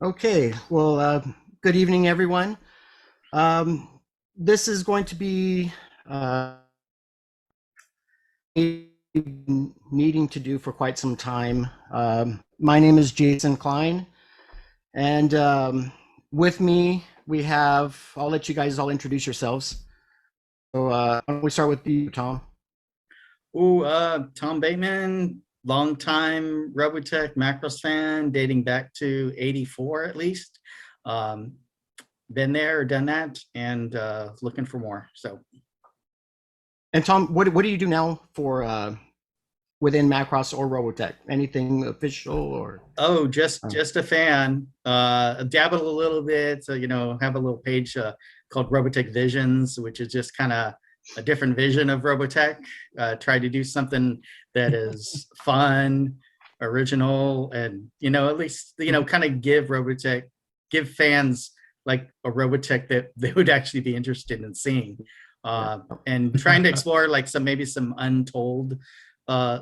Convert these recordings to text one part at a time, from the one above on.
Okay, well, good evening, everyone. This is going to be needing to do for quite some time. My name is Jason Cline, and with me we have, I'll let you guys all introduce yourselves. So why don't we start with you, Tom? Tom Bateman, longtime Robotech Macross fan, dating back to '84 at least. Been there, done that, and looking for more. So. And Tom, what do you do now for within Macross or Robotech? Anything official or? Oh, just a fan. Dabble a little bit. So have a little page called Robotech Visions, which is just kind of a different vision of Robotech. Try to do something that is fun, original, and at least kind of give fans like a Robotech that they would actually be interested in seeing, and trying to explore like maybe some untold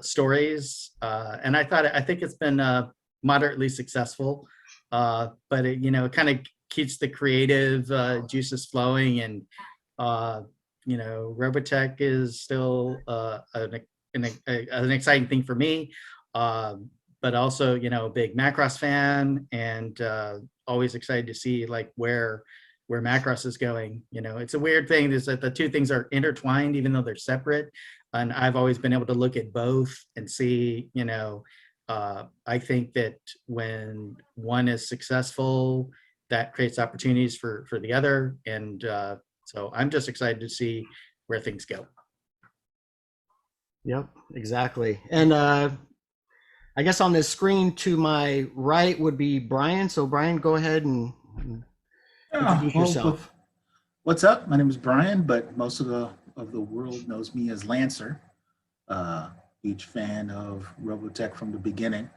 stories. And I think it's been moderately successful, but it kind of keeps the creative juices flowing, and Robotech is still an exciting thing for me, but also a big Macross fan, and always excited to see like where Macross is going. It's a weird thing is that the two things are intertwined even though they're separate, and I've always been able to look at both and see I think that when one is successful, that creates opportunities for the other, and so I'm just excited to see where things go. Yep, exactly. And I guess on this screen to my right would be Bryan. So Bryan, go ahead and introduce yourself. What's up? My name is Bryan, but most of the world knows me as Lancer. Huge fan of Robotech from the beginning,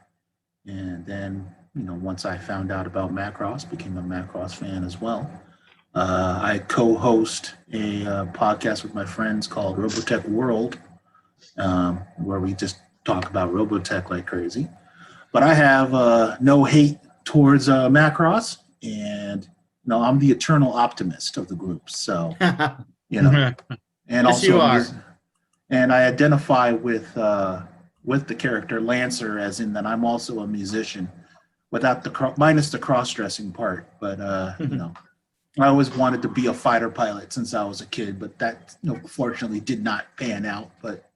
and then once I found out about Macross, became a Macross fan as well. I co-host a podcast with my friends called Robotech World, where we just talk about Robotech like crazy. But I have no hate towards Macross, and I'm the eternal optimist of the group. So, and yes, also you are. And I identify with the character Lancer, as in that I'm also a musician, without minus the cross-dressing part. But I always wanted to be a fighter pilot since I was a kid, but that fortunately did not pan out. But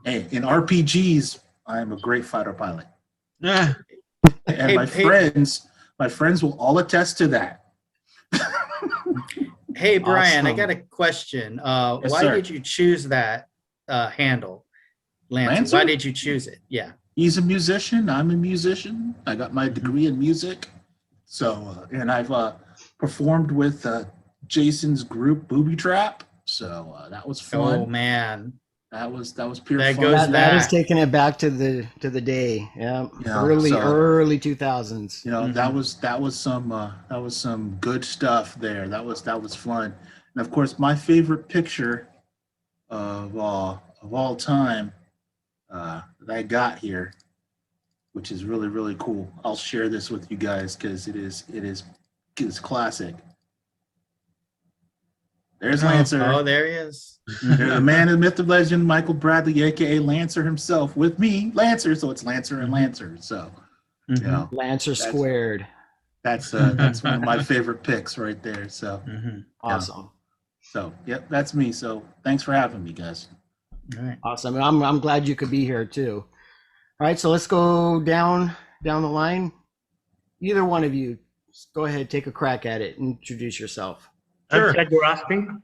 hey, in RPGs, I am a great fighter pilot. And my friends will all attest to that. Hey Bryan, Awesome. I got a question. Yes, why sir. did you choose that handle, Lancer? Why did you choose it? Yeah. He's a musician. I'm a musician. I got my degree in music. So, and I've performed with Jason's group Booby Trap. So that was fun. Oh man, that was pure that fun. goes That is back. taking it back to the day. Yeah, early 2000s. That was some good stuff there. That was fun. And of course, my favorite picture of all time that I got here, which is really, really cool. I'll share this with you guys because it is classic. There's Lancer. Oh, there he is. There's the man, the myth, the legend, Michael Bradley, aka Lancer himself, with me, Lancer. So it's Lancer and Lancer. So Lancer squared. That's one of my favorite picks right there. So Awesome. So yep, that's me. So thanks for having me, guys. All right. Awesome. I'm glad you could be here too. All right, so let's go down the line. Either one of you, go ahead, take a crack at it. Introduce yourself. Sure. I'm Ted Gorospe.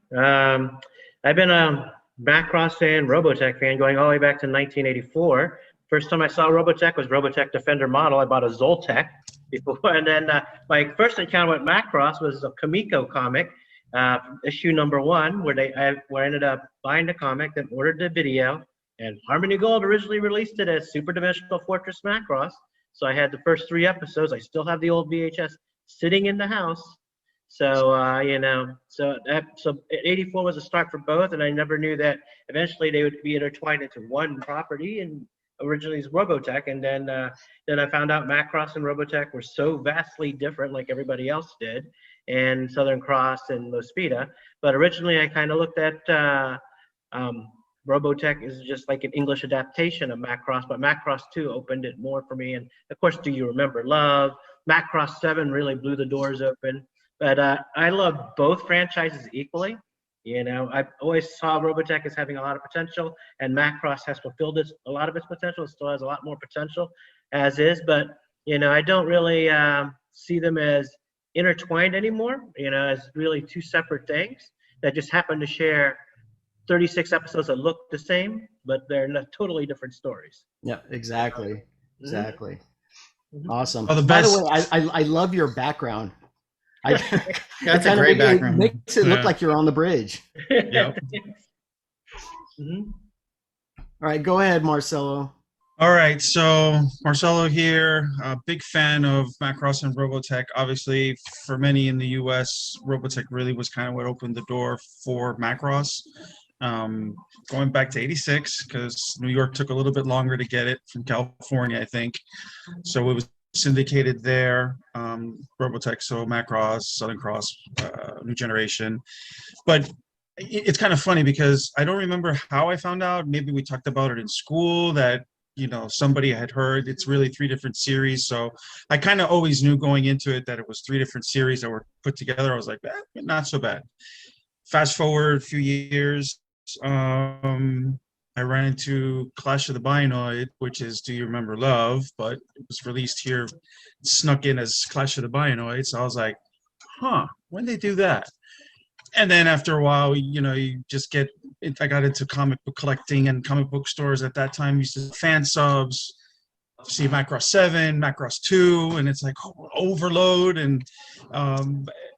I've been a Macross fan, Robotech fan, going all the way back to 1984. First time I saw Robotech was Robotech Defender model. I bought a Zoltec before, and then my first encounter with Macross was a Comico comic, issue #1, where I ended up buying the comic, then ordered the video. And Harmony Gold originally released it as Super Dimensional Fortress Macross. So I had the first 3 episodes. I still have the old VHS sitting in the house. So, so 84 was a start for both. And I never knew that eventually they would be intertwined into one property. And originally as Robotech, and then I found out Macross and Robotech were so vastly different, like everybody else did, and Southern Cross and Mospeada. But originally, I kind of looked at Robotech is just like an English adaptation of Macross, but Macross 2 opened it more for me. And of course, Do You Remember Love? Macross 7 really blew the doors open. But I love both franchises equally. You know, I always saw Robotech as having a lot of potential, and Macross has fulfilled a lot of its potential. It still has a lot more potential as is, but, you know, I don't really see them as intertwined anymore, you know, as really two separate things that just happen to share 36 episodes that look the same, but they're not totally different stories. Yeah, exactly. Exactly. Mhm. Awesome. Well, the By the best- way, I love your background. That's a great It background. makes it look Yeah. like you're on the bridge. Yep. Mhm. All right, go ahead, Marcelo. All right, so Marcelo here, a big fan of Macross and Robotech. Obviously, for many in the U.S., Robotech really was kind of what opened the door for Macross. Going back to '86, because New York took a little bit longer to get it from California, I think. So it was syndicated there. Robotech, so Macross, Southern Cross, New Generation. But it's kind of funny because I don't remember how I found out. Maybe we talked about it in school that, you know, somebody had heard it's really 3 different series. So I kind of always knew going into it that it was 3 different series that were put together. I was like, not so bad. Fast forward a few years, I ran into Clash of the Binoid, which is Do You Remember Love? But it was released here, snuck in as Clash of the Binoid. So I was like, huh, when did they do that? And then after a while, you know, you just get, I got into comic book collecting, and comic book stores at that time used to fan subs, see Macross 7, Macross 2, and it's like overload. And I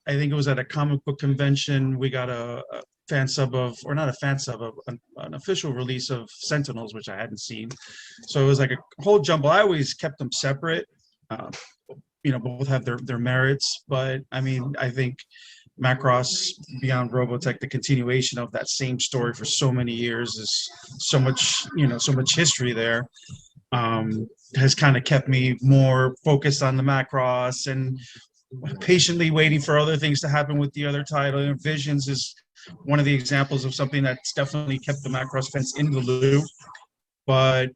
think it was at a comic book convention, we got a fan sub of, or not a fan sub of, an official release of Sentinels, which I hadn't seen. So it was like a whole jumble. I always kept them separate. You know, both have their merits, but I mean, I think Macross Beyond Robotech, the continuation of that same story for so many years, is so much, you know, so much history there, has kind of kept me more focused on the Macross and patiently waiting for other things to happen with the other title. And Visions is one of the examples of something that's definitely kept the Macross fans in the loop. But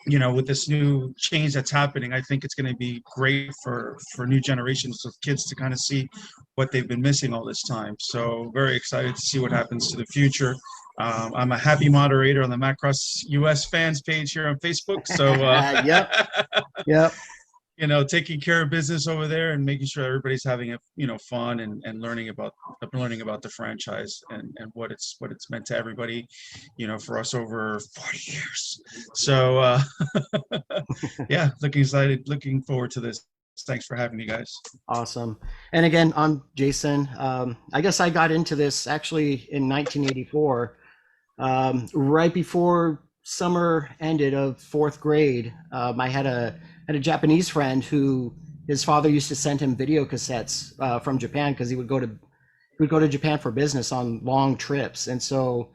you know, with this new change that's happening, I think it's going to be great for new generations of kids to kind of see what they've been missing all this time. So very excited to see what happens to the future. I'm a happy moderator on the Macross U.S. fans page here on Facebook. So Yep. you know, taking care of business over there and making sure everybody's having a, you know, fun and learning about the franchise and what it's meant to everybody, you know, for us over 40 years. So yeah, looking forward to this. Thanks for having me, guys. Awesome. And again, I'm Jason. I guess I got into this actually in 1984, right before summer ended of 4th grade. I had a Japanese friend who his father used to send him video cassettes from Japan because he would go to Japan for business on long trips. And so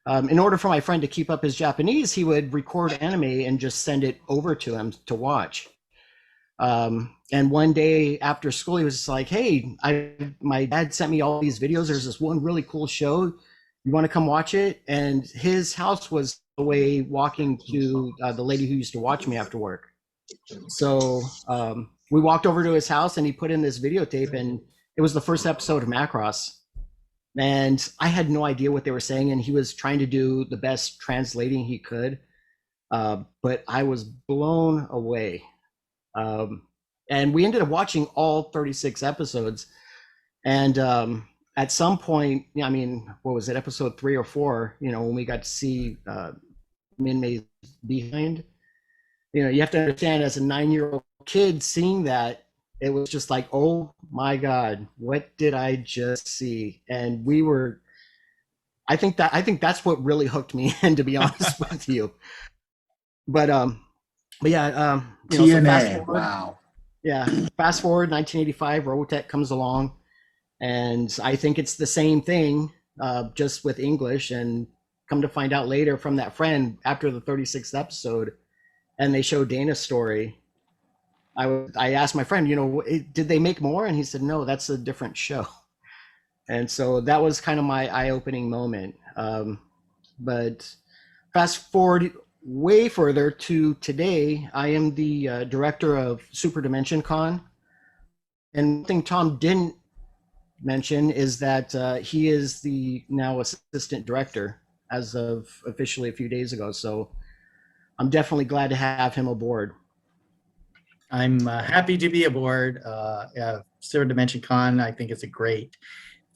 in order for my friend to keep up his Japanese, he would record anime and just send it over to him to watch. And one day after school, he was just like, hey, my dad sent me all these videos. There's this one really cool show. You want to come watch it? And his house was away walking to the lady who used to watch me after work. So we walked over to his house and he put in this videotape, and it was the first episode of Macross. And I had no idea what they were saying, and he was trying to do the best translating he could. But I was blown away. And we ended up watching all 36 episodes. And at some point, I mean, what was it, episode 3 or 4, you know, when we got to see Min-May's behind, you know, you have to understand, as a 9-year-old kid seeing that, it was just like, oh my God, what did I just see? And I think that's what really hooked me in, to be honest with you. But yeah, you know, so fast TNA, forward, wow. yeah, fast forward 1985, Robotech comes along, and I think it's the same thing, just with English. And come to find out later from that friend after the 36th episode, and they showed Dana's story. I asked my friend, did they make more? And he said, no, that's a different show. And so that was kind of my eye-opening moment. But fast forward way further to today, I am the director of Super Dimension Con. And one thing Tom didn't mention is that he is the now assistant director as of officially a few days ago. So I'm definitely glad to have him aboard. I'm happy to be aboard. Super Dimension Con, I think it's a great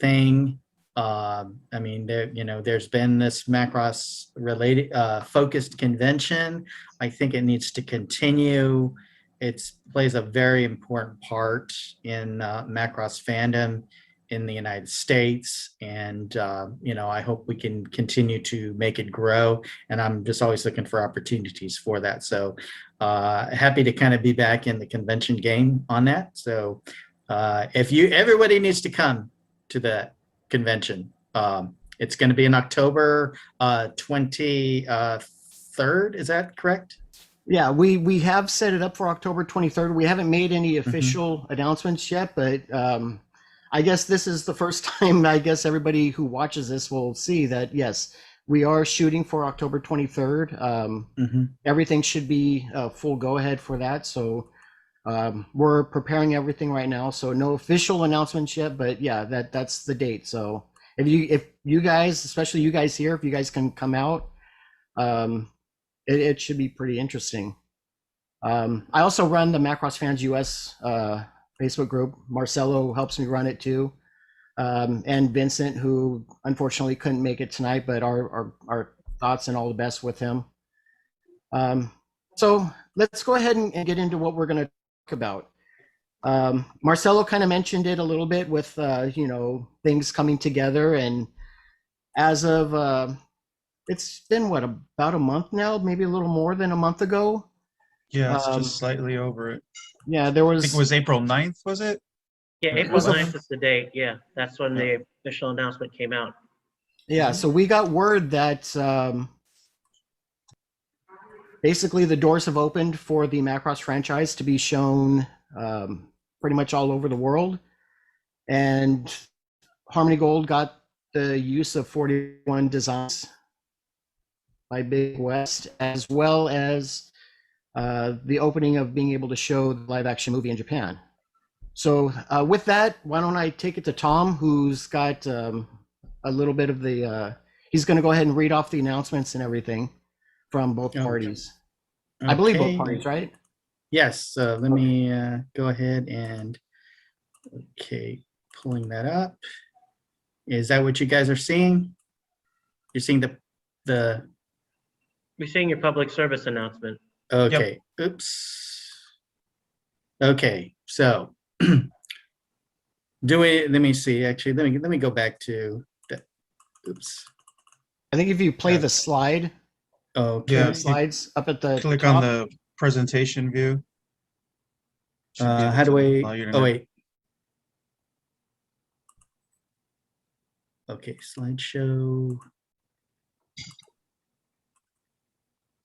thing. I mean, there's been this Macross related focused convention. I think it needs to continue. It plays a very important part in Macross fandom in the United States, and I hope we can continue to make it grow. And I'm just always looking for opportunities for that. So happy to kind of be back in the convention game on that. So everybody needs to come to the convention. It's going to be in October 23rd. Is that correct? Yeah, we have set it up for October 23rd. We haven't made any official announcements yet, but I guess this is the first time I guess everybody who watches this will see that, yes, we are shooting for October 23rd. Everything should be full go ahead for that. So we're preparing everything right now. So no official announcements yet, but yeah, that's the date. So if you guys, especially you guys here, if you guys can come out, it should be pretty interesting. I also run the Macross Fans US Facebook group. Marcelo helps me run it too. And Vincent, who unfortunately couldn't make it tonight, but our thoughts and all the best with him. So let's go ahead and get into what we're going to talk about. Marcelo kind of mentioned it a little bit with, things coming together. And as of, it's been about a month now, maybe a little more than a month ago. Yeah, it's just slightly over it. Yeah, there I was. think it was April 9th, was it? Yeah, April 9th is the date. Yeah, that's when the official announcement came out. Yeah, so we got word that basically the doors have opened for the Macross franchise to be shown pretty much all over the world. And Harmony Gold got the use of 41 designs by BIGWEST, as well as the opening of being able to show the live action movie in Japan. So with that, why don't I take it to Tom, who's got a little bit of the, he's going to go ahead and read off the announcements and everything from both parties. I believe both parties, right? Yes. So let me go ahead and, pulling that up. Is that what you guys are seeing? You're seeing the We're seeing your public service announcement. Okay. Yep. Oops. Okay. So let me see. Actually, let me go back to that. Oops. I think if you play the slide, okay. slides up at the Click top. on the presentation view. How do I? Oh wait. Okay, slideshow.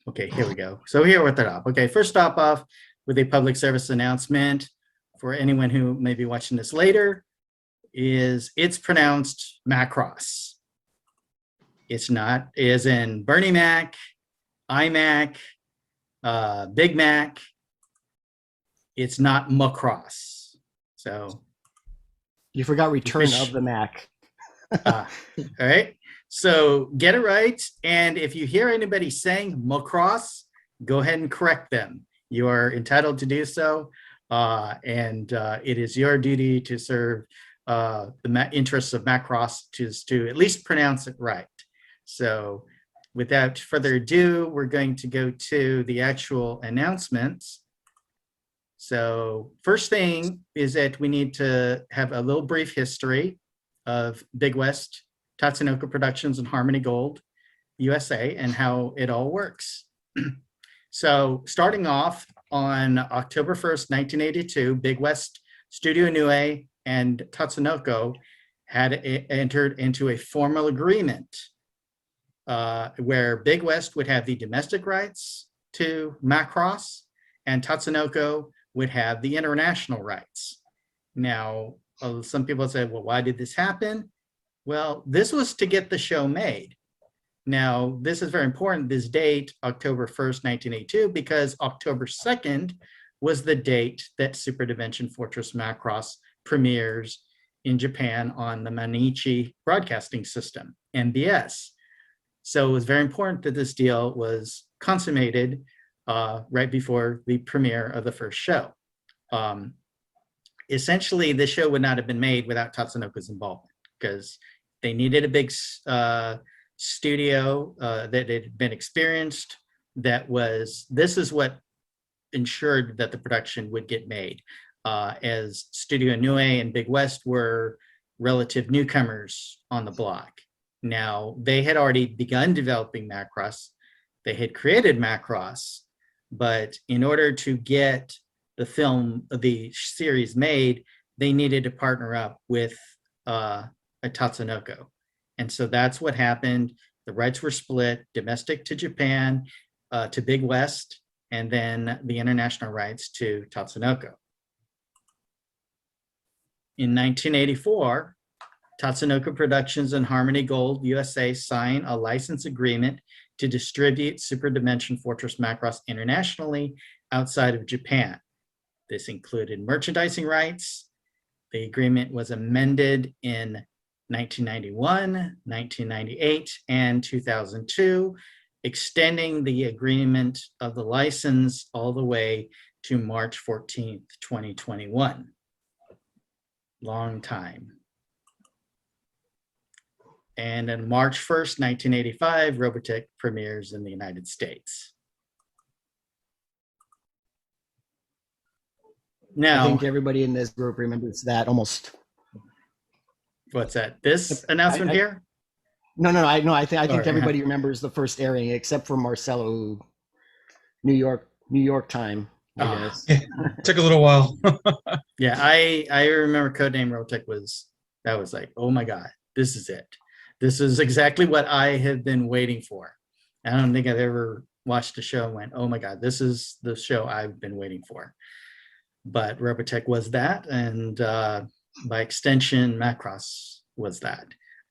Okay, here we go. So here we're at the top. Okay, first stop off with a public service announcement for anyone who may be watching this later is it's pronounced Macross. It's not as in Bernie Mac, iMac, Big Mac. It's not Macross. So you forgot Return of the Mac. all right. So get it right. And if you hear anybody saying Macross, go ahead and correct them. You are entitled to do so. And it is your duty to serve the interests of Macross to at least pronounce it right. So without further ado, we're going to go to the actual announcements. So first thing is that we need to have a little brief history of BIGWEST, TATSUNOKO Productions, and Harmony Gold, U.S.A, and how it all works. So starting off on October 1st, 1982, BIGWEST, Studio Nue, and TATSUNOKO had entered into a formal agreement where BIGWEST would have the domestic rights to Macross, and Tatsunoko would have the international rights. Now, some people say, well, why did this happen? Well, this was to get the show made. Now, this is very important, this date, October 1st, 1982, because October 2nd was the date that Super Dimension Fortress Macross premieres in Japan on the Mainichi Broadcasting System, MBS. So it was very important that this deal was consummated right before the premiere of the first show. Essentially, the show would not have been made without Tatsunoko's involvement, because they needed a big studio that had been experienced. This is what ensured that the production would get made, as Studio Nue and BIGWEST were relative newcomers on the block. Now, they had already begun developing Macross. They had created Macross, but in order to get the series made, they needed to partner up with a Tatsunoko. And so that's what happened. The rights were split, domestic to Japan, to BIGWEST, and then the international rights to Tatsunoko. In 1984, Tatsunoko Productions and Harmony Gold USA signed a license agreement to distribute Super Dimension Fortress Macross internationally outside of Japan. This included merchandising rights. The agreement was amended in 1991, 1998, and 2002, extending the agreement of the license all the way to March 14th, 2021. Long time. And on March 1st, 1985, Robotech premieres in the United States. Now, I think everybody in this group remembers that almost. What's that? This announcement here? No. I think Sorry, everybody remembers the first airing, except for Marcelo, New York time. I guess. Yeah, took a little while. Yeah, I remember Codename Robotech was like, oh my God, this is it. This is exactly what I have been waiting for. I don't think I've ever watched a show and went, oh my God, this is the show I've been waiting for. But Robotech was that, and by extension, Macross was that.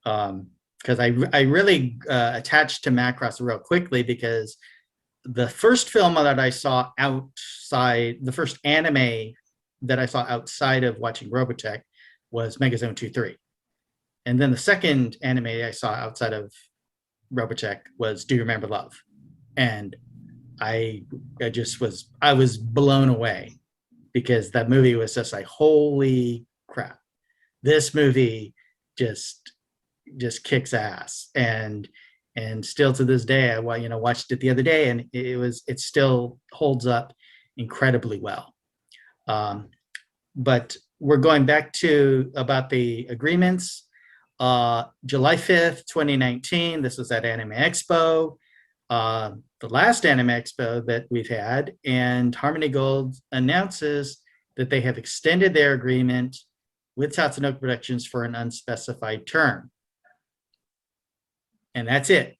Because I really attached to Macross real quickly, because the first film that I saw outside, the first anime that I saw outside of watching Robotech was Megazone 2-3. And then the second anime I saw outside of Robotech was Do You Remember Love? And I was blown away, because that movie was just like, holy crap, this movie just kicks ass. And still to this day, I watched it the other day, and it still holds up incredibly well. But we're going back to about the agreements. July 5th, 2019, this was at Anime Expo, the last Anime Expo that we've had, and Harmony Gold announces that they have extended their agreement with Tatsunoko Productions for an unspecified term. And that's it.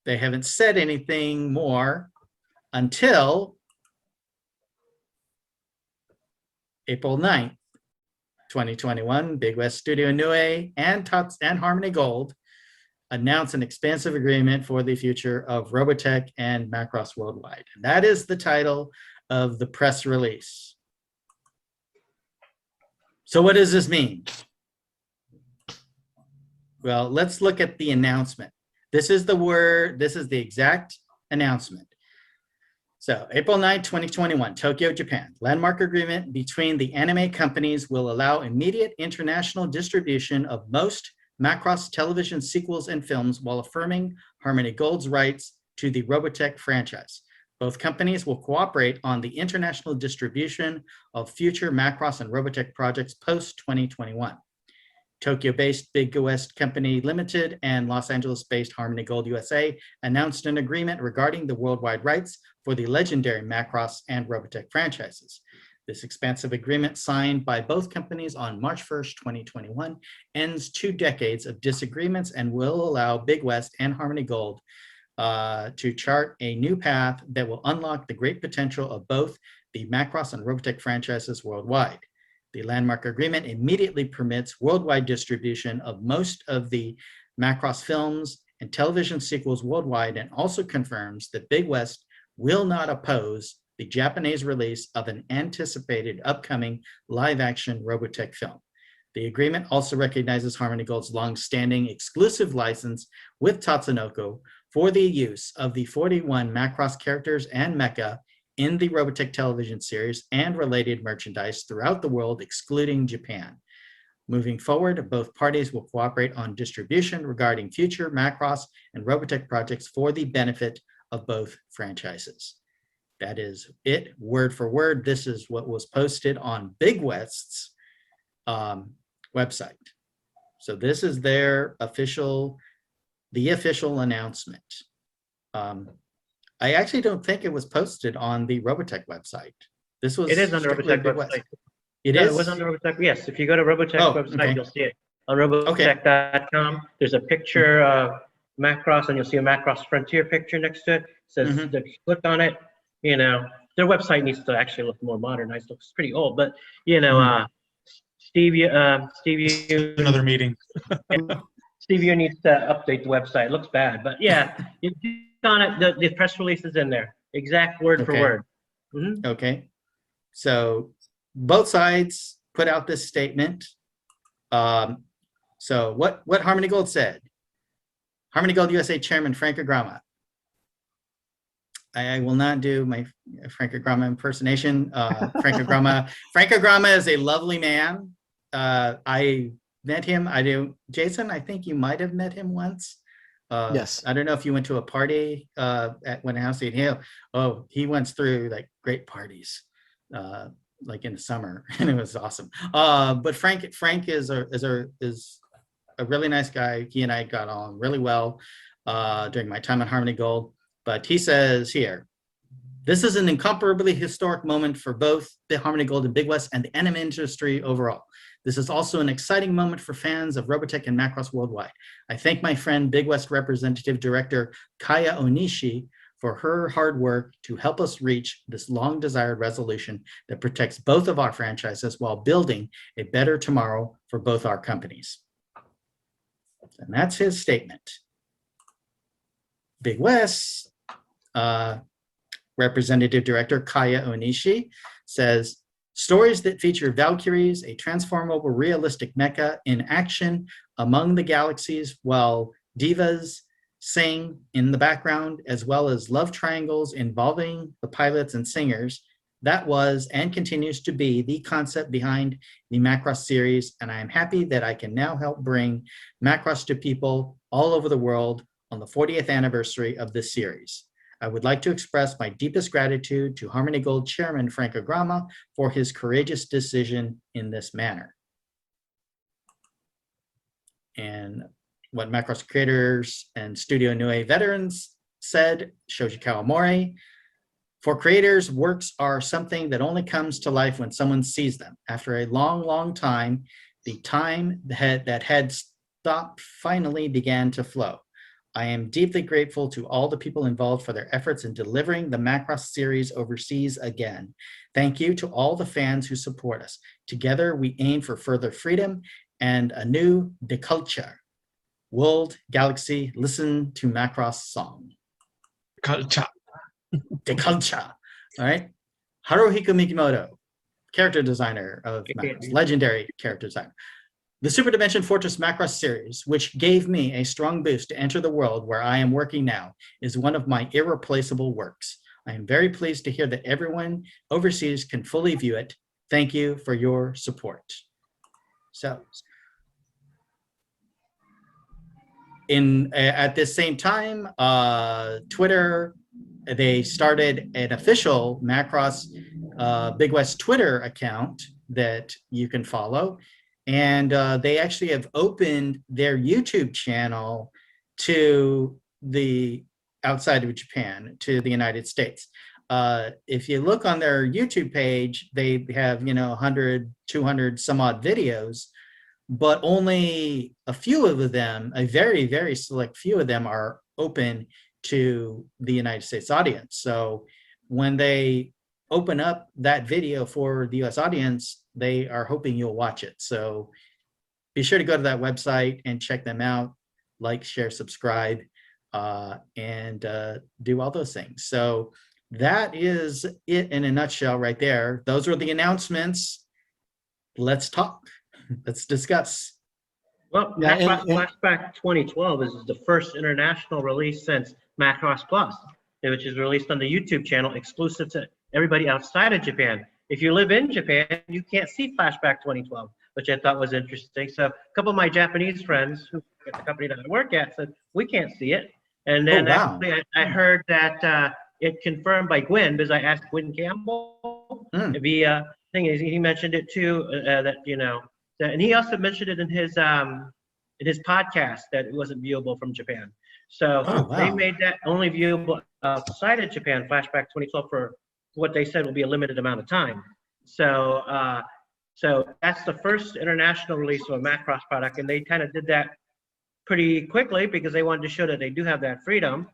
They haven't said anything more until April 9th, 2021. BIGWEST Studio Nue and Harmony Gold announce an expansive agreement for the future of Robotech and Macross Worldwide. And that is the title of the press release. So what does this mean? Well, let's look at the announcement. This is the exact announcement. So April 9, 2021, Tokyo, Japan. Landmark agreement between the anime companies will allow immediate international distribution of most Macross television sequels and films while affirming Harmony Gold's rights to the Robotech franchise. Both companies will cooperate on the international distribution of future Macross and Robotech projects post-2021. Tokyo-based BIGWEST Company Limited and Los Angeles-based Harmony Gold USA announced an agreement regarding the worldwide rights for the legendary Macross and Robotech franchises. This expansive agreement signed by both companies on March 1st, 2021 ends 2 decades of disagreements and will allow BIGWEST and Harmony Gold to chart a new path that will unlock the great potential of both the Macross and Robotech franchises worldwide. The landmark agreement immediately permits worldwide distribution of most of the Macross films and television sequels worldwide, and also confirms that BIGWEST will not oppose the Japanese release of an anticipated upcoming live-action Robotech film. The agreement also recognizes Harmony Gold's long-standing exclusive license with Tatsunoko for the use of the 41 Macross characters and mecha in the Robotech television series and related merchandise throughout the world, excluding Japan. Moving forward, both parties will cooperate on distribution regarding future Macross and Robotech projects for the benefit of both franchises. That is it, word for word. This is what was posted on BIGWEST's website. So this is their official, the official announcement. I actually don't think it was posted on the Robotech website. This was It is on the strictly Robotech BIGWEST. website. It No, is? It was on the Robotech. Yes, if you go to Robotech website, okay. you'll see it. On robotech.com, there's a picture of Macross, and you'll see a Macross Frontier picture next to it. It says, if you click on it, you know, their website needs to actually look more modernized. It looks pretty old, but, you know, Steve, Another meeting. Steve, you need to update the website. It looks bad, but yeah, you click on it, the press release is in there, exact word for word. Okay. So both sides put out this statement. So what Harmony Gold said. Harmony Gold USA Chairman Frank Agrama. I will not do my Frank Agrama impersonation. Frank Agrama is a lovely man. I met him. Jason, I think you might have met him once. Yes. I don't know if you went to a party at one house. He went through like great parties, like in the summer, and it was awesome. But Frank is a really nice guy. He and I got on really well during my time at Harmony Gold. But he says here, this is an incomparably historic moment for both the Harmony Gold and BIGWEST and the anime industry overall. This is also an exciting moment for fans of Robotech and Macross worldwide. I thank my friend BIGWEST Representative Director Kaya Onishi for her hard work to help us reach this long-desired resolution that protects both of our franchises while building a better tomorrow for both our companies. And that's his statement. BIGWEST Representative Director Kaya Onishi says, stories that feature Valkyries, a transformable realistic mecha in action among the galaxies while divas sing in the background, as well as love triangles involving the pilots and singers. That was and continues to be the concept behind the Macross series, and I am happy that I can now help bring Macross to people all over the world on the 40th anniversary of this series. I would like to express my deepest gratitude to Harmony Gold Chairman Frank Agrama for his courageous decision in this manner. And what Macross creators and Studio Nue veterans said, Shoji Kawamori, for creators, works are something that only comes to life when someone sees them. After a long, long time, the time that had stopped finally began to flow. I am deeply grateful to all the people involved for their efforts in delivering the Macross series overseas again. Thank you to all the fans who support us. Together, we aim for further freedom and a new culture. World, galaxy, listen to Macross song. Culture. The culture. All right. Haruhiko Mikimoto, character designer of Macross, legendary character designer. The Super Dimension Fortress Macross series, which gave me a strong boost to enter the world where I am working now, is one of my irreplaceable works. I am very pleased to hear that everyone overseas can fully view it. Thank you for your support. So, at this same time, Twitter, they started an official Macross BIGWEST Twitter account that you can follow. And they actually have opened their YouTube channel to the outside of Japan, to the United States. If you look on their YouTube page, they have, 100, 200 some odd videos, but only a few of them, a very, very select few of them are open to the United States audience. So when they open up that video for the US audience, they are hoping you'll watch it. So be sure to go to that website and check them out, like, share, subscribe, and do all those things. So that is it in a nutshell right there. Those were the announcements. Let's talk. Let's discuss. Well, Yeah, Macross Flashback 2012 is the first international release since Macross Plus, which is released on the YouTube channel exclusive to everybody outside of Japan. If you live in Japan, you can't see Flashback 2012, which I thought was interesting. So a couple of my Japanese friends who at the company that I work at said, we can't see it. And then wow. actually I heard that it confirmed by Gwen, because I asked Gwen Campbell, the thing is, he mentioned it too, and he also mentioned it in his podcast that it wasn't viewable from Japan. So they made that only viewable outside of Japan, Flashback 2012, for what they said will be a limited amount of time. So so that's the first international release of a Macross product, and they kind of did that pretty quickly because they wanted to show that they do have that freedom.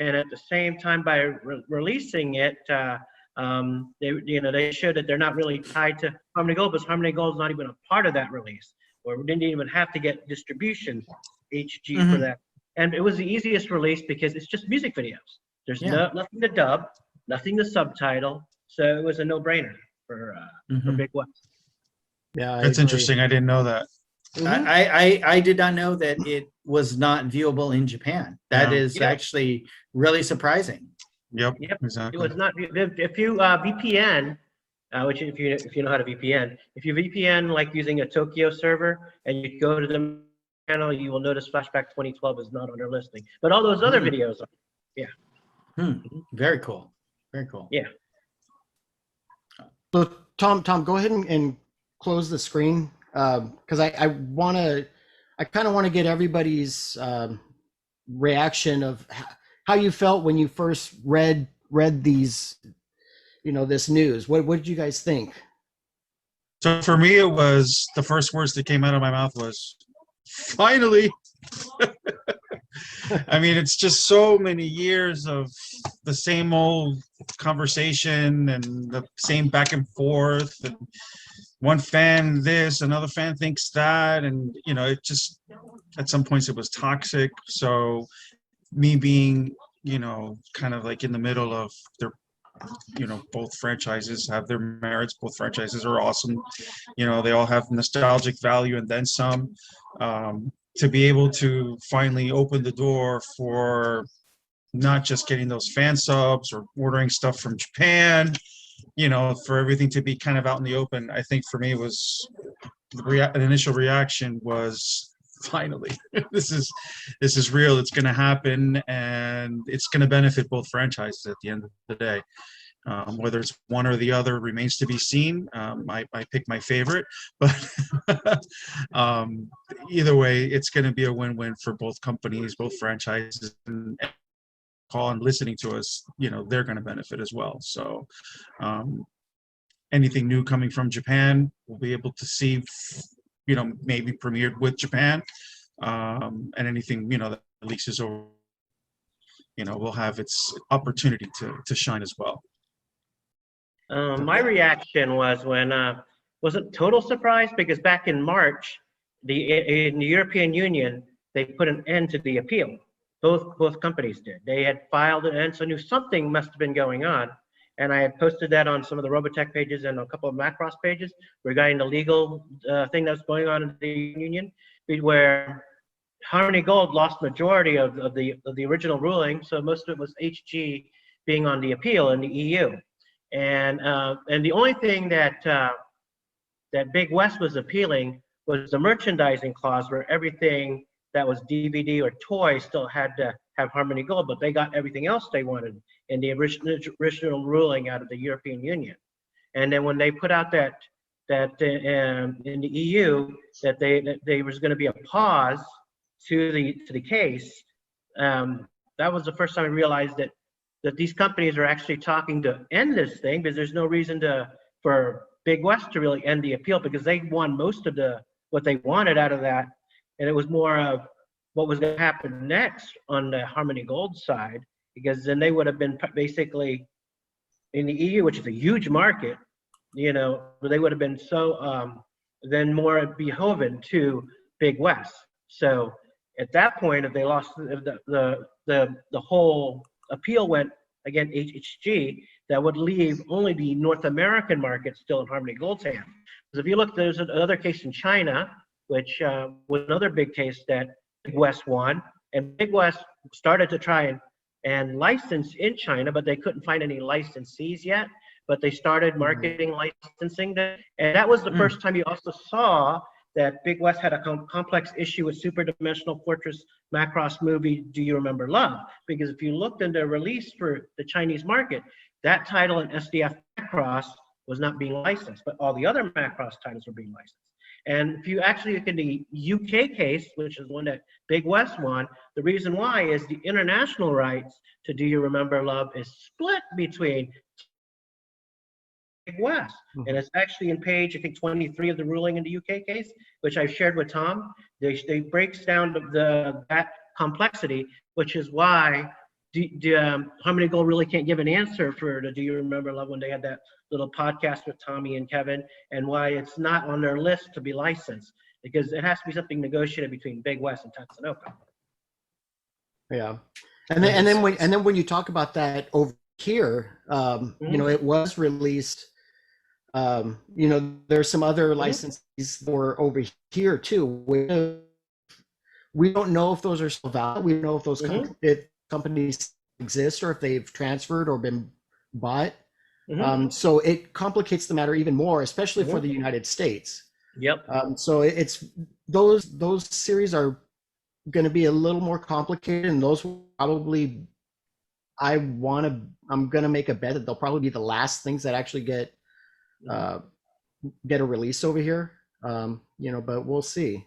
And at the same time, by releasing it, they showed that they're not really tied to Harmony Gold, because Harmony Gold is not even a part of that release, or we didn't even have to get distribution HG for that. And it was the easiest release because it's just music videos. There's nothing to dub, nothing to subtitle, so it was a no-brainer for BIGWEST. Yeah, That's interesting. I didn't know that. I did not know that it was not viewable in Japan. That is actually really surprising. Yep. It Exactly. was not. If you VPN, which if you know how to VPN, if you VPN like using a Tokyo server and you go to the channel, you will notice Flashback 2012 is not on their listing, but all those other videos are. Yeah. Very cool. Very cool. Yeah. So Tom, go ahead and close the screen, because I kind of want to get everybody's reaction of how you felt when you first read these, this news. What did you guys think? So for me, it was the first words that came out of my mouth was, finally. I mean, it's just so many years of the same old conversation and the same back and forth, and one fan this, another fan thinks that, and it just, at some points it was toxic. So me being, kind of like in the middle of their, both franchises have their merits. Both franchises are awesome. They all have nostalgic value and then some. To be able to finally open the door for not just getting those fan subs or ordering stuff from Japan, for everything to be kind of out in the open, I think for me was an initial reaction was, finally, this is real. It's going to happen, and it's going to benefit both franchises at the end of the day. Whether it's one or the other remains to be seen. I pick my favorite, but either way, it's going to be a win-win for both companies, both franchises, and call and listening to us. They're going to benefit as well. So anything new coming from Japan, we'll be able to see, maybe premiered with Japan, and anything, that releases over, will have its opportunity to shine as well. My reaction was wasn't total surprise, because back in March, in the European Union, they put an end to the appeal. Both companies did. They had filed an end, so knew something must have been going on. And I had posted that on some of the Robotech pages and a couple of Macross pages regarding the legal thing that was going on in the union, where Harmony Gold lost majority of the original ruling, so most of it was HG being on the appeal in the EU. And the only thing that BIGWEST was appealing was the merchandising clause, where everything that was DVD or toy still had to have Harmony Gold, but they got everything else they wanted in the original ruling out of the European Union. And then when they put out that in the EU that there was going to be a pause to the case, that was the first time I realized that that these companies are actually talking to end this thing, because there's no reason for BIGWEST to really end the appeal, because they won most of what they wanted out of that. And it was more of what was going to happen next on the Harmony Gold side, because then they would have been basically in the EU, which is a huge market, you know, they would have been so then more beholden to BIGWEST. So at that point, if they lost the whole appeal went against HHG, that would leave only the North American market still in Harmony Gold's hands. Because if you look, there's another case in China, which was another big case that BIGWEST won, and BIGWEST started to try and license in China, but they couldn't find any licensees yet. But they started marketing, licensing them, and that was the first time you also saw that BIGWEST had a complex issue with Super Dimensional Fortress Macross movie, Do You Remember Love? Because if you looked into release for the Chinese market, that title in SDF Macross was not being licensed, but all the other Macross titles were being licensed. And if you actually look at the UK case, which is one that BIGWEST won, the reason why is the international rights to Do You Remember Love is split between BIGWEST. And it's actually in page, I think, 23 of the ruling in the UK case, which I've shared with Tom. They breaks down that complexity, which is why Harmony Gold really can't give an answer for the Do You Remember Love when they had that little podcast with Tommy and Kevin, and why it's not on their list to be licensed, because it has to be something negotiated between BIGWEST and TATSUNOKO. Yeah, and then when you talk about that over here, you know, it was released. You know, there's some other licenses that were over here too. We don't know if those are still valid. We don't know if those companies exist or if they've transferred or been bought. So it complicates the matter even more, especially for the United States. Yep. So it's those series are going to be a little more complicated, and those will probably, I'm going to make a bet that they'll probably be the last things that actually get a release over here. You know, but we'll see.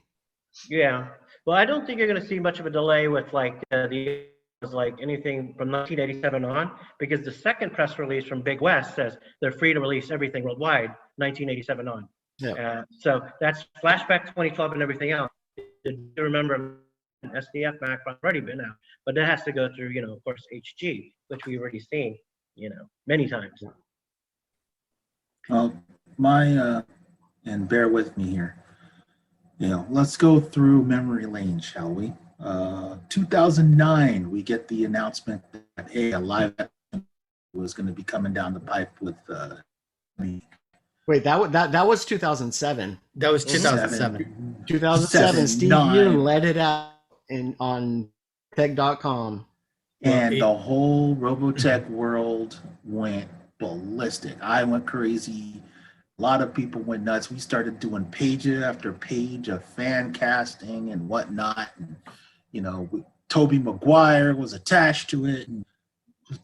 Yeah. Well, I don't think you're going to see much of a delay with like anything from 1987 on, because the second press release from BIGWEST says they're free to release everything worldwide 1987 on. Yeah. So that's Flashback 2012 and everything else. You remember SDF Macross already been out, but that has to go through, you know, of course, HG, which we've already seen, you know, many times. Well, and bear with me here. You know, let's go through memory lane, shall we? 2009, we get the announcement that a live action was going to be coming down the pipe with Wait, that was 2007. That was 2007. 2007. Steve Yoon let it out on peg.com. And the whole Robotech world went ballistic. I went crazy. A lot of people went nuts. We started doing page after page of fan casting and whatnot. And, you know, Tobey Maguire was attached to it. And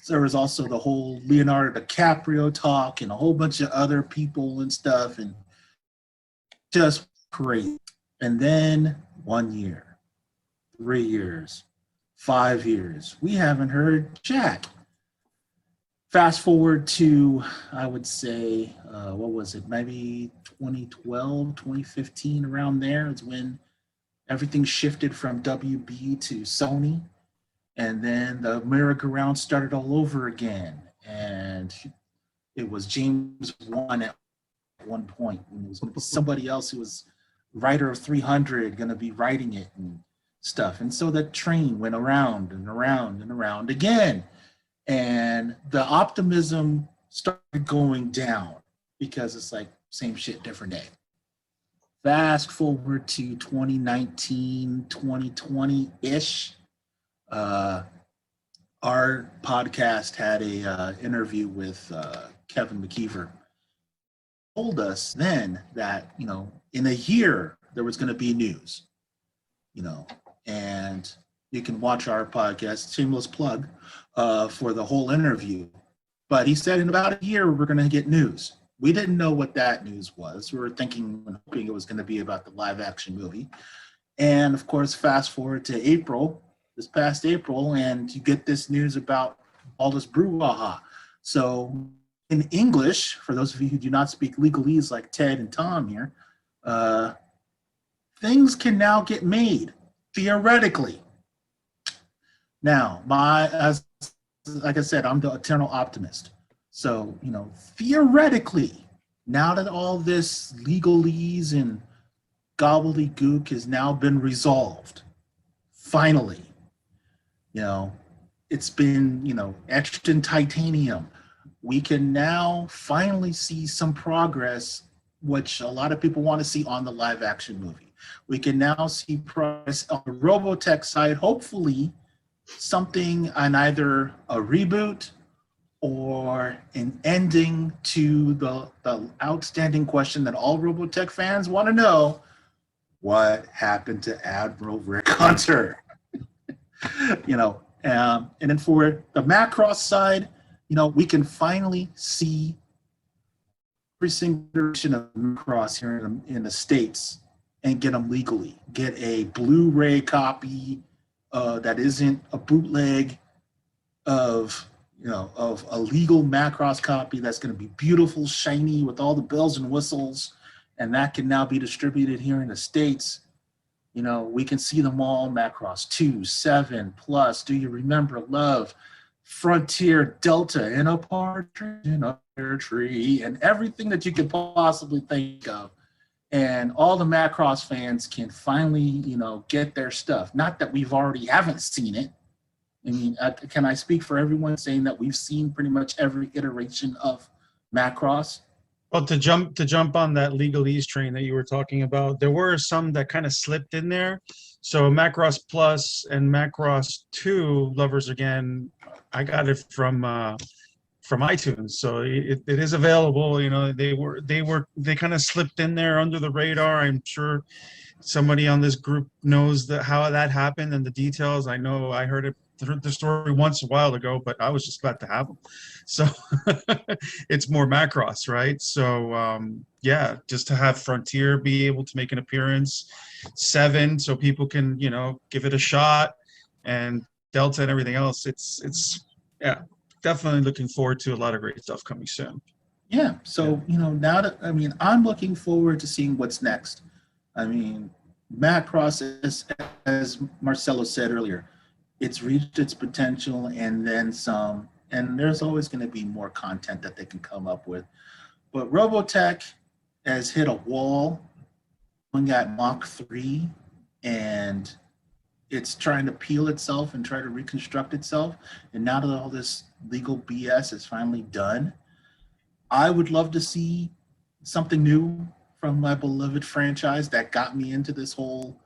there was also the whole Leonardo DiCaprio talk and a whole bunch of other people and stuff. And just crazy. And then 1 year, 3 years, 5 years, we haven't heard jack. Fast forward to, I would say, what was it, maybe 2012, 2015, around there is when everything shifted from WB to Sony. And then the merry-go-round started all over again. And it was James Wan at one point. And it was going to be somebody else who was writer of 300 going to be writing it and stuff. And so that train went around and around and around again. And the optimism started going down because it's like same shit, different day. Fast forward to 2019, 2020-ish. Our podcast had a interview with Kevin McKeever. Told us then that, you know, in a year there was going to be news, you know, and you can watch our podcast, shameless plug, for the whole interview. But he said in about a year, we're going to get news. We didn't know what that news was. We were thinking and hoping it was going to be about the live action movie. And of course, fast forward to April, this past April, and you get this news about all this brouhaha. So in English, for those of you who do not speak legalese like Ted and Tom here, things can now get made, theoretically. Now, like I said, I'm the eternal optimist. So, theoretically, now that all this legalese and gobbledygook has now been resolved, finally, it's been, etched in titanium. We can now finally see some progress, which a lot of people want to see on the live action movie. We can now see progress on the Robotech side, hopefully something on either a reboot or an ending to the outstanding question that all Robotech fans want to know: what happened to Admiral Rick Hunter? And then for the Macross side, we can finally see every single version of Macross here in the States and get them legally. Get a Blu-ray copy that isn't a bootleg of a legal Macross copy that's going to be beautiful, shiny, with all the bells and whistles, and that can now be distributed here in the States. We can see them all: Macross 2, 7 Plus, Do You Remember Love, Frontier, Delta, and a Partridge in a Pear Tree, and everything that you could possibly think of. And all the Macross fans can finally, get their stuff. Not that we've already haven't seen it. I mean, can I speak for everyone saying that we've seen pretty much every iteration of Macross? Well, to jump on that legalese train that you were talking about, there were some that kind of slipped in there. So Macross Plus and Macross 2, Lovers Again, I got it from iTunes, so it is available. They kind of slipped in there under the radar. I'm sure somebody on this group knows how that happened and the details. I know I heard the story once a while ago, but I was just glad to have them. So it's more Macross, right? So yeah, just to have Frontier be able to make an appearance, 7, so people can give it a shot, and Delta and everything else. It's yeah, definitely looking forward to a lot of great stuff coming soon. Yeah. So now that I'm looking forward to seeing what's next. Macross, as Marcelo said earlier, it's reached its potential and then some, and there's always going to be more content that they can come up with. But Robotech has hit a wall going at Mach 3, and it's trying to peel itself and try to reconstruct itself. And now that all this legal BS is finally done, I would love to see something new from my beloved franchise that got me into this whole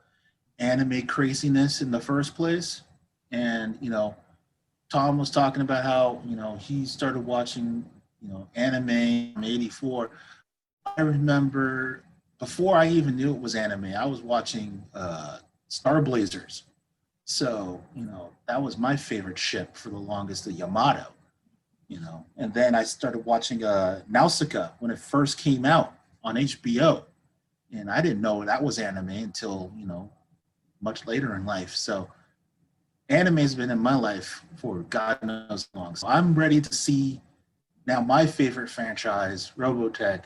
anime craziness in the first place. And Tom was talking about how he started watching anime in '84. I remember before I even knew it was anime, I was watching Star Blazers. So that was my favorite ship for the longest, the Yamato. And then I started watching Nausicaa when it first came out on HBO, and I didn't know that was anime until much later in life. So anime has been in my life for God knows how long. So I'm ready to see now my favorite franchise, Robotech,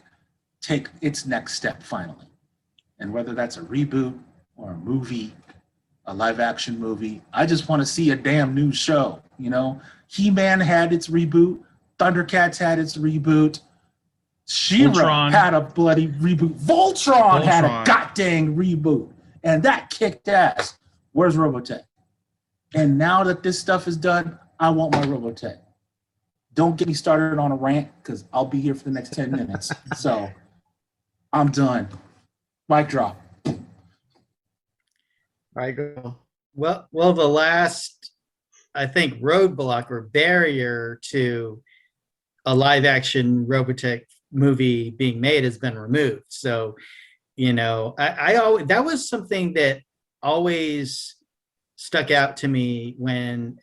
take its next step finally. And whether that's a reboot or a movie, a live action movie, I just want to see a damn new show. He-Man had its reboot, Thundercats had its reboot, She-Ra had a bloody reboot, Voltron had a goddamn reboot, and that kicked ass. Where's Robotech? And now that this stuff is done, I want my Robotech. Don't get me started on a rant, because I'll be here for the next 10 minutes. So I'm done. Mic drop. All right, go. Well, the last, I think, roadblock or barrier to a live action Robotech movie being made has been removed. So, I always, that was something that always stuck out to me when,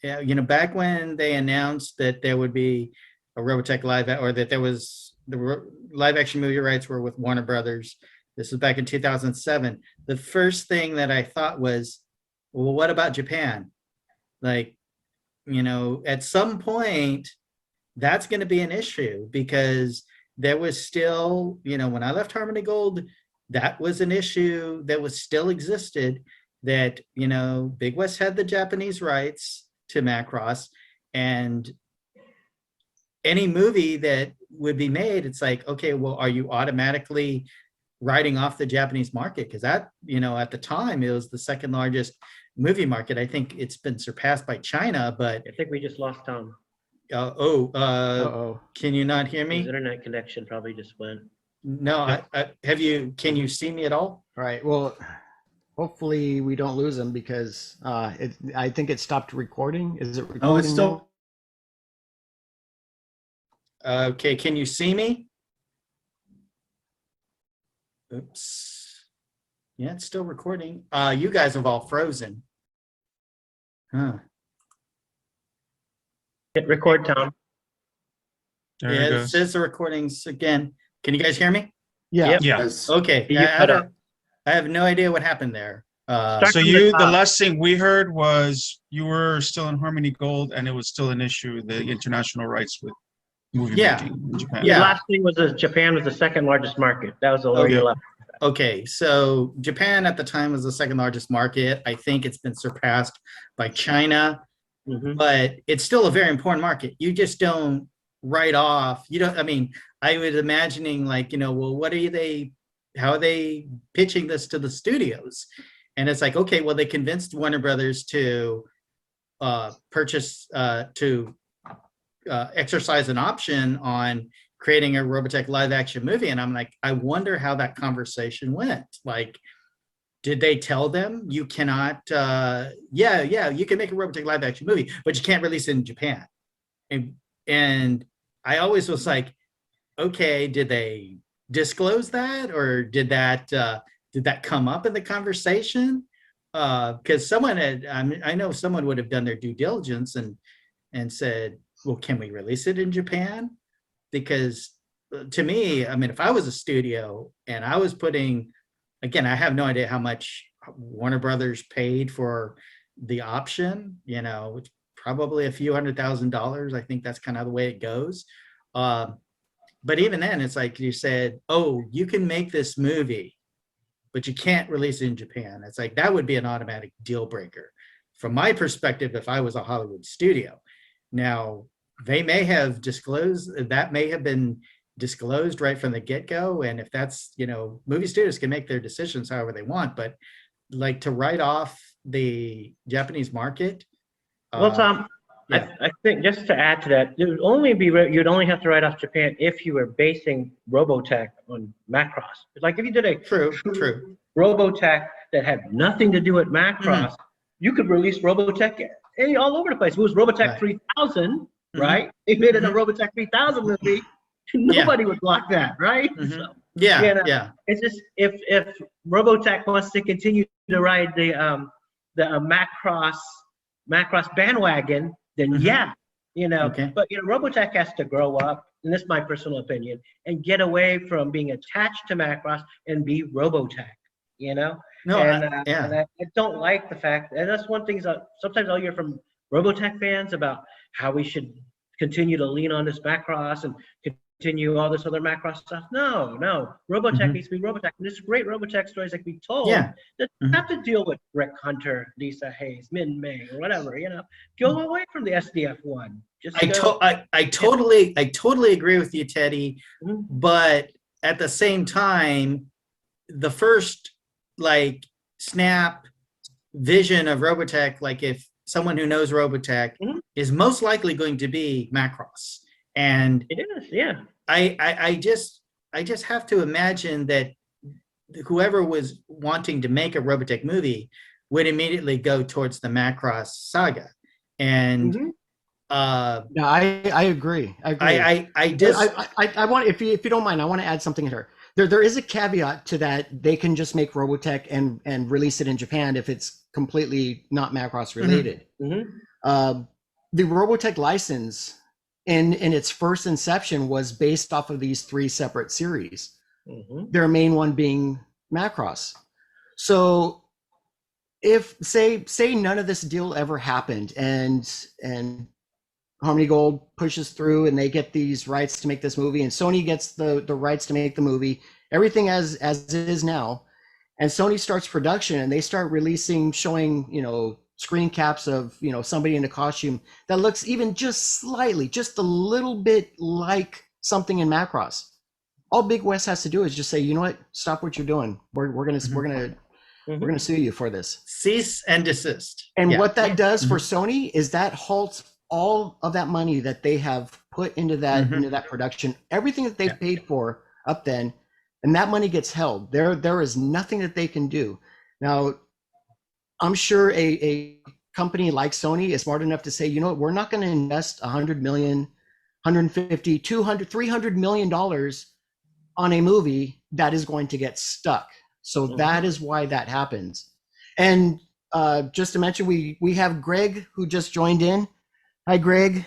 back when they announced that there would be a Robotech or that there was the live action movie rights were with Warner Brothers. This was back in 2007. The first thing that I thought was, well, what about Japan? Like, at some point, that's going to be an issue, because there was still, when I left Harmony Gold, that was an issue that was still existed, that, Big West had the Japanese rights to Macross, and any movie that would be made, it's like, okay, well, are you automatically writing off the Japanese market? Because that, at the time, it was the second largest movie market. I think it's been surpassed by China, but I think we just lost Tom. Uh-oh. Can you not hear His me? internet connection probably just went. No, can you see me at all? All right. Well, hopefully we don't lose him, because I think it stopped recording. Is it recording? Oh, it's still. Okay, can you see me? Oops. Yeah, it's still recording. You guys have all frozen. Huh. Hit record, Tom. There Yeah, it it goes. says the recordings again. Can you guys hear me? Yeah. Yep. Yeah. Yes. Okay. You cut out. I have no idea what happened there. Start So from the top. last thing we heard was you were still in Harmony Gold, and it was still an issue, the international rights with movie Yeah. making in Japan. Yeah. The last thing was that Japan was the second largest market. That was the where Okay. you left. Okay, so Japan at the time was the second largest market. I think it's been surpassed by China, Mhm. but it's still a very important market. You just don't write off. I was imagining, like, well, how are they pitching this to the studios? And it's like, okay, well, they convinced Warner Brothers to exercise an option on creating a Robotech live action movie. And I'm like, I wonder how that conversation went. Like, did they tell them you cannot, you can make a Robotech live action movie, but you can't release it in Japan? And I always was like, okay, did they disclose that, or did that come up in the conversation? Because I know someone would have done their due diligence and said, well, can we release it in Japan? Because to me, if I was a studio and I was putting, again, I have no idea how much Warner Brothers paid for the option, it's probably a few $100,000. I think that's kind of the way it goes. But even then, it's like you said, oh, you can make this movie, but you can't release it in Japan. It's like, that would be an automatic deal breaker from my perspective if I was a Hollywood studio. Now, they may have disclosed, that may have been disclosed right from the get-go. And if that's, movie studios can make their decisions however they want, but like to write off the Japanese market. Well, Tom, yeah. I think just to add to that, you'd only have to write off Japan if you were basing Robotech on Macross. Like if you did a True. Robotech that had nothing to do with Macross, you could release Robotech all over the place. If it was Robotech 3000, right? If it in a Robotech 3000 movie, nobody would block that, right? So, it's just if Robotech wants to continue to ride the Macross bandwagon, then Okay. but Robotech has to grow up, and this is my personal opinion, and get away from being attached to Macross and be Robotech. I don't like the fact, and that's one thing. Sometimes I'll hear from Robotech fans about how we should continue to lean on this Macross and continue all this other Macross stuff. No, Robotech needs to be Robotech. And there's great Robotech stories that can be told that have to deal with Rick Hunter, Lisa Hayes, Min May, or whatever. Go away from the SDF one. I totally agree with you, Teddy. But at the same time, the first snap vision of Robotech, like if someone who knows Robotech is most likely going to be Macross. And it is, yeah. I just have to imagine that whoever was wanting to make a Robotech movie would immediately go towards the Macross saga. And No, I agree. I want, if you don't mind, I want to add something here. There is a caveat to that. They can just make Robotech and release it in Japan if it's completely not Macross related. The Robotech license in its first inception was based off of these three separate series. Their main one being Macross. So if say none of this deal ever happened, and Harmony Gold pushes through and they get these rights to make this movie, and Sony gets the rights to make the movie, everything as it is now, and Sony starts production and they start releasing, showing, screen caps of, somebody in a costume that looks even just slightly, just a little bit like something in Macross. All Big West has to do is just say, you know what, stop what you're doing. We're gonna sue you for this. Cease and desist. And Yeah. what that does for Sony is that halts all of that money that they have put into that production, everything that they've paid for up then, and that money gets held. There is nothing that they can do. Now, I'm sure a company like Sony is smart enough to say, you know what, we're not going to invest 100 million, 150, 200, 300 million dollars on a movie that is going to get stuck. So that is why that happens. And just to mention, we have Greg who just joined in. Hi, Greg.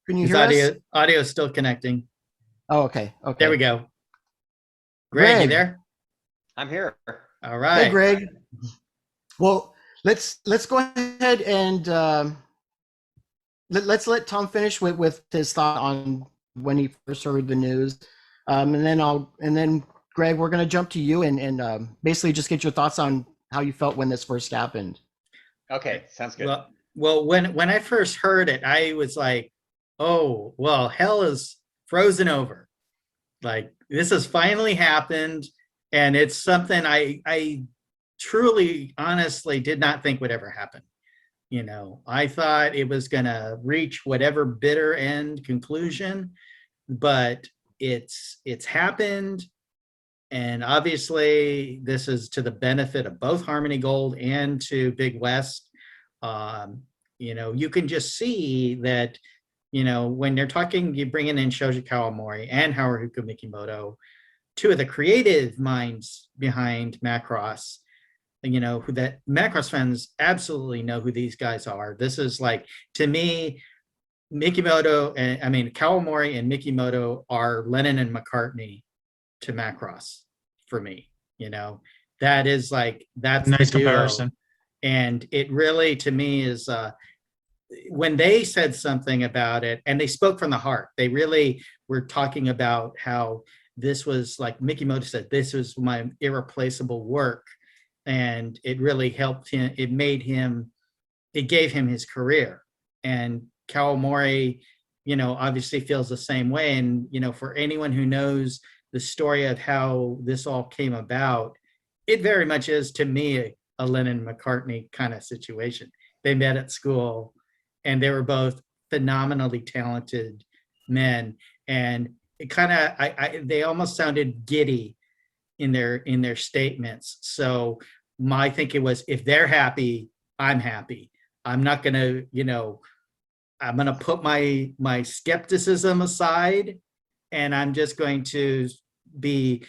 Can you His hear us? audio is still connecting. Oh, okay. Okay. There we go. Greg, you there? I'm here. All right. Hey, Greg. Well, let's go ahead and let's let Tom finish with his thought on when he first heard the news, and then Greg, we're gonna jump to you and basically just get your thoughts on how you felt when this first happened. Okay, sounds good. Well, when I first heard it, I was like, oh, well, hell is frozen over. Like, this has finally happened, and it's something I truly, honestly did not think would ever happen. I thought it was gonna reach whatever bitter end conclusion, but it's happened. And obviously this is to the benefit of both Harmony Gold and to Big West. You can just see that, when they're talking, you bring in Shoji Kawamori and Haruka Mikimoto, two of the creative minds behind Macross, who that Macross fans absolutely know who these guys are. This is like, to me, Kawamori and Mikimoto are Lennon and McCartney to Macross for me. That is like, that's Nice the duo. comparison. And it really, to me, is when they said something about it, and they spoke from the heart. They really were talking about how this was, like Mikimoto said, this was my irreplaceable work, and it really helped him. It gave him his career. And Kawamori, obviously feels the same way. And for anyone who knows the story of how this all came about, it very much is, to me, a Lennon McCartney kind of situation. They met at school, and they were both phenomenally talented men. And it kind of, they almost sounded giddy in their statements. So my thinking was, if they're happy, I'm happy. I'm not gonna, I'm gonna put my skepticism aside, and I'm just going to be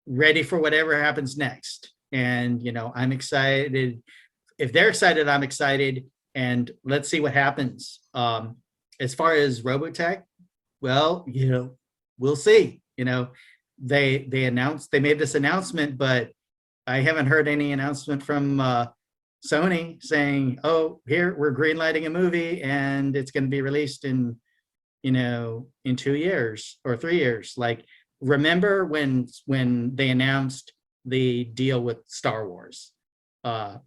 ready for whatever happens next. And I'm excited. If they're excited, I'm excited, and let's see what happens. As far as Robotech, well, we'll see. They made this announcement, but I haven't heard any announcement from Sony saying, oh, here, we're greenlighting a movie and it's going to be released in 2 years or 3 years. Like, remember when they announced the deal with Star Wars,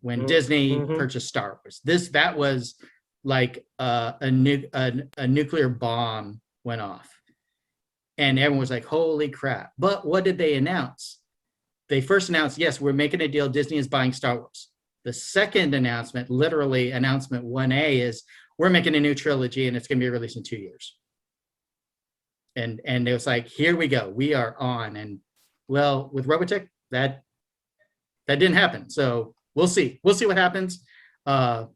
when Disney purchased Star Wars? That was like a nuclear bomb went off, and everyone was like, holy crap. But what did they announce? They first announced, yes, we're making a deal. Disney is buying Star Wars. The second announcement, literally announcement 1A, is we're making a new trilogy and it's going to be released in 2 years. And it was like, here we go, we are on. And well, with Robotech, that didn't happen. So we'll see what happens. Your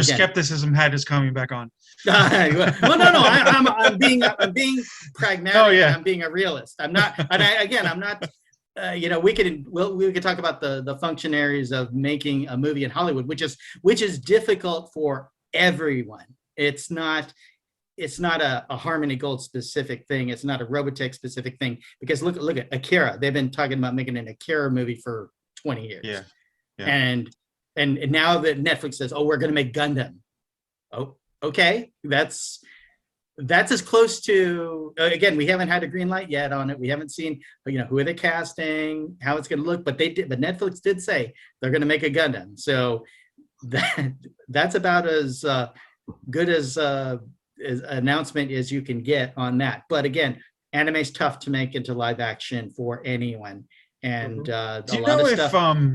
skepticism hat is coming back on. Well, no. I'm being pragmatic. Oh, yeah. I'm being a realist. I'm not. And I'm not. We could talk about the functionaries of making a movie in Hollywood, which is difficult for everyone. It's not a Harmony Gold specific thing. It's not a Robotech specific thing, because look at Akira. They've been talking about making an Akira movie for 20 years. Yeah. Yeah. And now that Netflix says, oh, we're going to make Gundam. Oh, okay. That's as close to, again, we haven't had a green light yet on it. We haven't seen, who are they casting, how it's going to look, but Netflix did say they're going to make a Gundam. So that's about as good as announcement as you can get on that. But again, anime is tough to make into live action for anyone. And Do a you lot know of if stuff.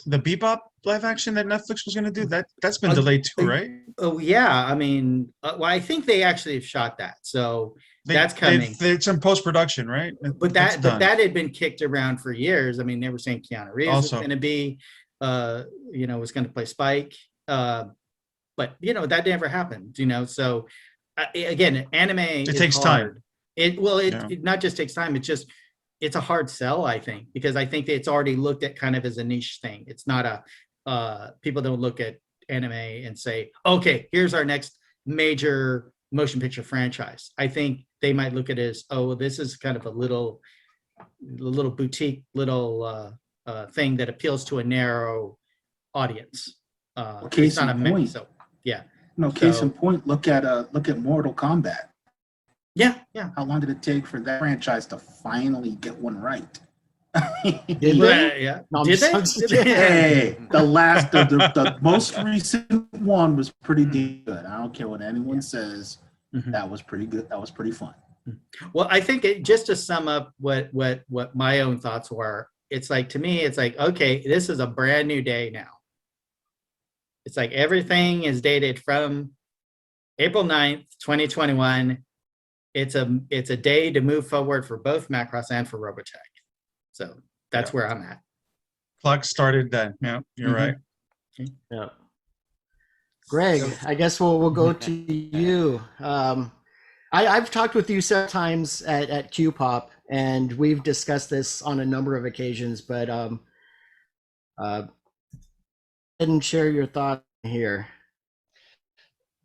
the Bebop live action that Netflix was going to do that's been delayed too, right? Oh yeah, I mean, well, I think they actually have shot that, so that's coming. It's in post production, right? But That's done. that had been kicked around for years. I mean, they were saying Keanu Reeves was Also. going to be, was going to play Spike, but that never happened. So again, anime It is takes hard. time. It not just takes time. It's a hard sell, I think, because I think it's already looked at kind of as a niche thing. It's not people don't look at anime and say, okay, here's our next major motion picture franchise. I think they might look at it as, oh, well, this is kind of a little boutique, thing that appeals to a narrow audience. Case it's not in a point. so yeah. Case in point, look at Mortal Kombat. Yeah. How long did it take for that franchise to finally get one right? Did they? Yeah. No, Did they? Hey, the most recent one was pretty good. I don't care what anyone says. Mhm. That was pretty good. That was pretty fun. Well, I think just to sum up what my own thoughts were, it's like, to me, it's like, okay, this is a brand new day now. It's like everything is dated from April 9th, 2021. It's a day to move forward for both Macross and for Robotech. So that's where I'm at. Clock started then. Yeah, you're right. Yeah. Greg, I guess we'll go to you. I've talked with you several times at Q-Pop, and we've discussed this on a number of occasions, but go ahead and share your thoughts here.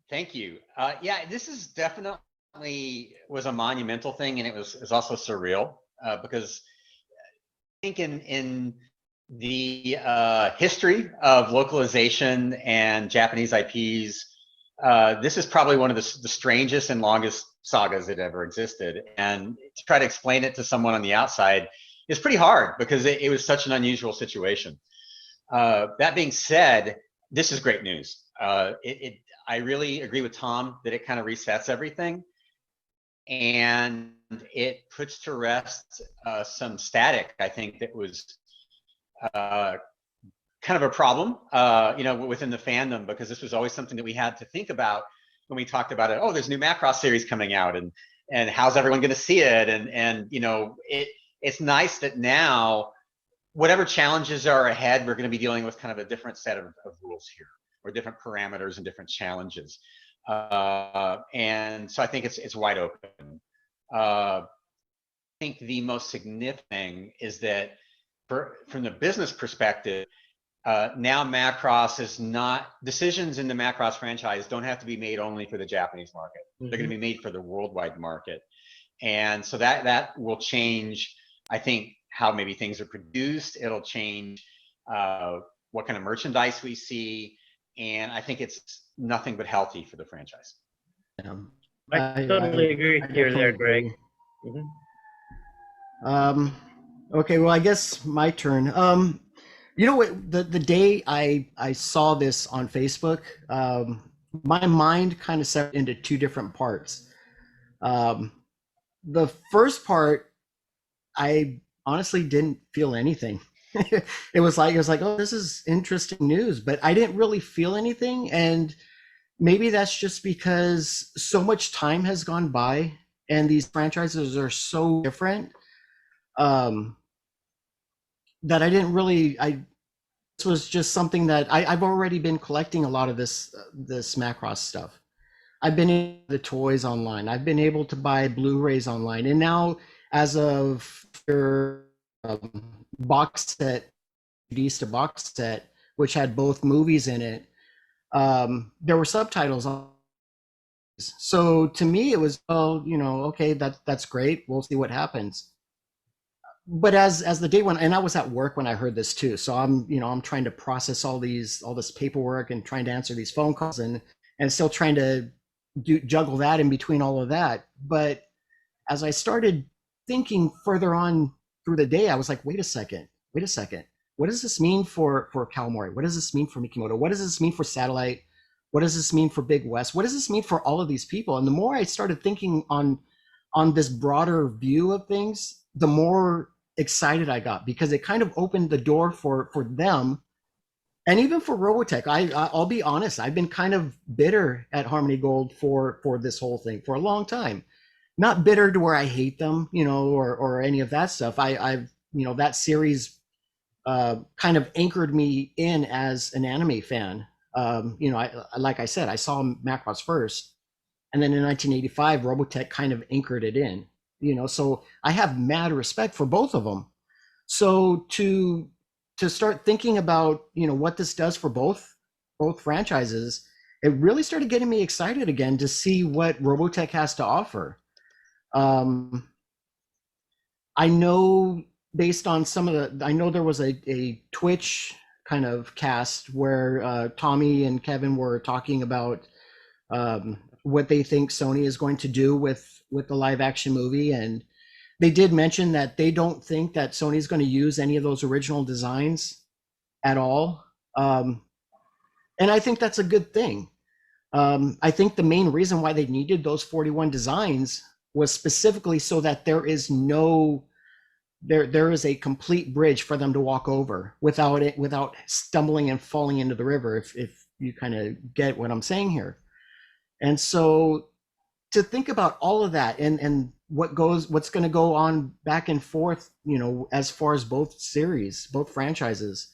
Thank you. Yeah, this is definitely was a monumental thing, and it was also surreal because I think in the history of localization and Japanese IPs, this is probably one of the strangest and longest sagas that ever existed. And to try to explain it to someone on the outside is pretty hard because it was such an unusual situation. That being said, this is great news. I really agree with Tom that it kind of resets everything, and it puts to rest some static, I think, that was kind of a problem, within the fandom, because this was always something that we had to think about when we talked about it. Oh, there's a new Macross series coming out, and how's everyone going to see it? And it's nice that now, whatever challenges are ahead, we're going to be dealing with kind of a different set of rules here, or different parameters and different challenges. And so I think it's wide open. I think the most significant thing is that from the business perspective, now Macross is not, decisions in the Macross franchise don't have to be made only for the Japanese market. Mm-hmm. They're going to be made for the worldwide market. And so that will change, I think, how maybe things are produced. It'll change what kind of merchandise we see. And I think it's nothing but healthy for the franchise. I totally agree with you there, Greg. Mm-hmm. Okay, well, I guess my turn. You know what? The day I saw this on Facebook, my mind kind of set into two different parts. The first part, I honestly didn't feel anything. It was like, oh, this is interesting news, but I didn't really feel anything. And maybe that's just because so much time has gone by and these franchises are so different, that I didn't really, this was just something that I've already been collecting a lot of this Macross stuff. I've been in the toys online. I've been able to buy Blu-rays online. And now, as of your box set, DVDs to box set, which had both movies in it, there were subtitles on. So to me, it was, oh, okay, that's great. We'll see what happens. but as the day went, and I was at work when I heard this too, so I'm trying to process all this paperwork and trying to answer these phone calls and still trying to juggle that in between all of that. But as I started thinking further on through the day, I was like, wait a second. What does this mean for Calamari? What does this mean for Mikimoto? What does this mean for Satellite? What does this mean for BIGWEST? What does this mean for all of these people? And the more I started thinking on this broader view of things, the more excited I got, because it kind of opened the door for them, and even for Robotech. I'll be honest, I've been kind of bitter at Harmony Gold for this whole thing for a long time. Not bitter to where I hate them, or any of that stuff. I've that series kind of anchored me in as an anime fan. Like I said, I saw Macross first, and then in 1985, Robotech kind of anchored it in. So I have mad respect for both of them. So to start thinking about what this does for both franchises, it really started getting me excited again to see what Robotech has to offer. I know based on I know there was a Twitch kind of cast where Tommy and Kevin were talking about what they think Sony is going to do with the live action movie. And they did mention that they don't think that Sony is going to use any of those original designs at all. And I think that's a good thing. I think the main reason why they needed those 41 designs was specifically so that there is a complete bridge for them to walk over without stumbling and falling into the river, if you kind of get what I'm saying here. And so to think about all of that and what's going to go on back and forth, as far as both franchises,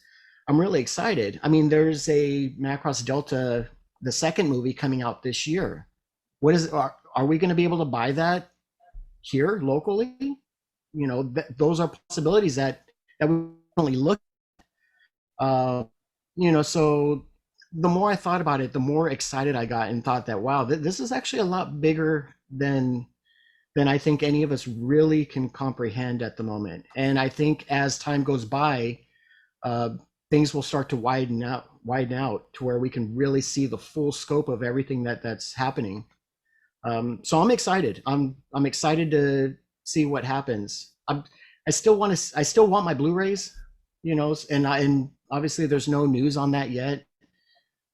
I'm really excited. I mean, there's a Macross Delta, the second movie, coming out this year. Are we going to be able to buy that here locally? Those are possibilities that we only look at. So the more I thought about it, the more excited I got, and thought that, wow, this is actually a lot bigger than I think any of us really can comprehend at the moment. And I think as time goes by, things will start to widen out to where we can really see the full scope of everything that's happening. So I'm excited. I'm excited to see what happens. I still want my Blu-rays, and obviously there's no news on that yet.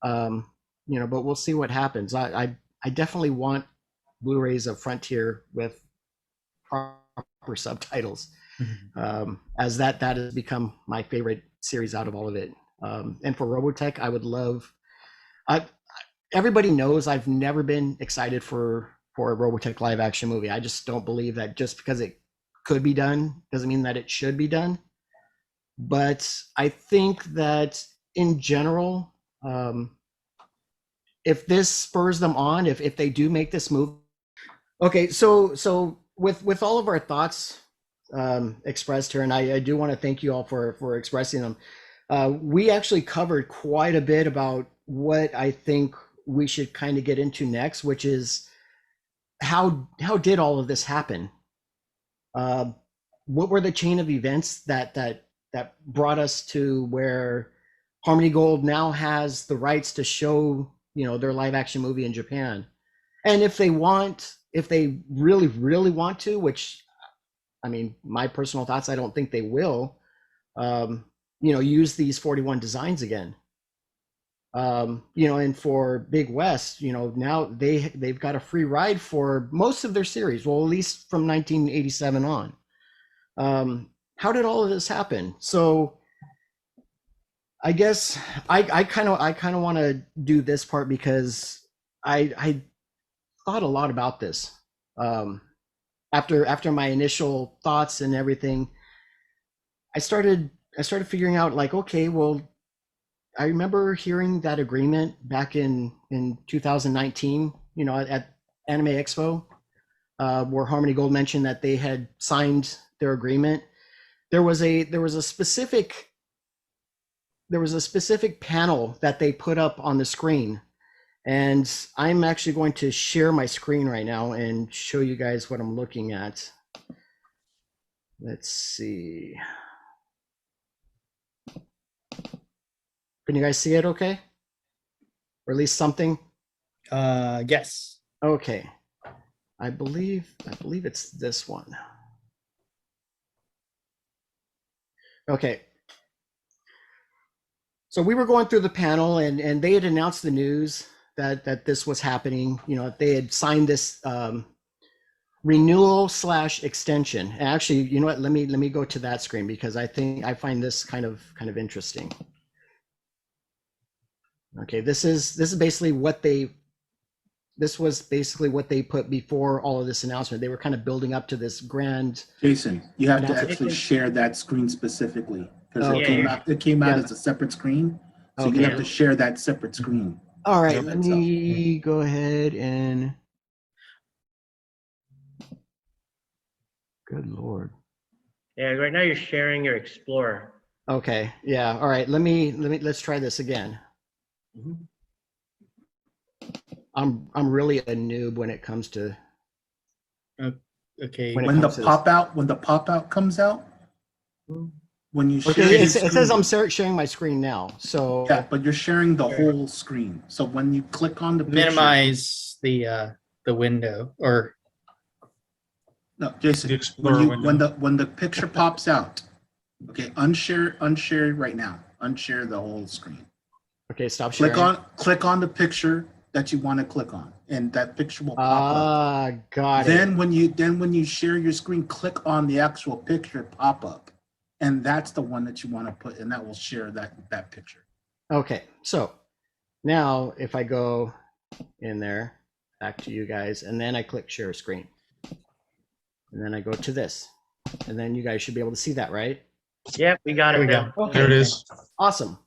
But we'll see what happens. I definitely want Blu-rays of Frontier with proper subtitles, as that has become my favorite series out of all of it. And for Robotech, I would love. Everybody knows I've never been excited for a Robotech live action movie. I just don't believe that just because it could be done doesn't mean that it should be done. But I think that in general, if this spurs them on, if they do make this move. Okay, so with all of our thoughts expressed here, and I do want to thank you all for expressing them. We actually covered quite a bit about what I think we should kind of get into next, which is how did all of this happen? What were the chain of events that brought us to where Harmony Gold now has the rights to show their live action movie in Japan? And if they really, really want to, which, I mean, my personal thoughts, I don't think they will, use these 41 designs again. And for BIGWEST, now they've got a free ride for most of their series. Well, at least from 1987 on. How did all of this happen? So I guess I kind of want to do this part because I thought a lot about this. After my initial thoughts and everything, I started figuring out, like, okay, well, I remember hearing that agreement back in 2019, at Anime Expo, where Harmony Gold mentioned that they had signed their agreement. There was a specific panel that they put up on the screen, and I'm actually going to share my screen right now and show you guys what I'm looking at. Let's see. Can you guys see it okay? Or at least something? Yes. Okay. I believe it's this one. Okay. So we were going through the panel and they had announced the news that this was happening. You know, they had signed this renewal / extension. And actually, you know what? Let me go to that screen because I find this kind of interesting. Okay, this was basically what they put before all of this announcement. They were kind of building up to this grand. Jason, you have to announcement. actually share that screen specifically because Okay. it came out Yeah. as a separate screen. So Okay. you have to share that separate screen. All right, Yep. let me go ahead and. Good Lord. Yeah, right now you're sharing your Explorer. Okay, yeah, all right, let's try this again. I'm really a noob when it comes to. Okay. When the pop out comes out, when you share Okay, your it says screen- I'm sharing my screen now, so. yeah, but you're sharing the whole screen. So when you click on the picture, Minimize the window or no, Jason, The Explorer window. when the picture pops out, okay, unshare right now. Unshare the whole screen. Okay, stop sharing. Click on the picture that you want to click on, and that picture will pop up. Ah, got it. Then when you share your screen, click on the actual picture pop up, and that's the one that you want to put, and that will share that picture. Okay, so now if I go in there, back to you guys, and then I click share screen. And then I go to this, and then you guys should be able to see that, right? Yep, we got There it we now. go. Okay. There it is. Awesome.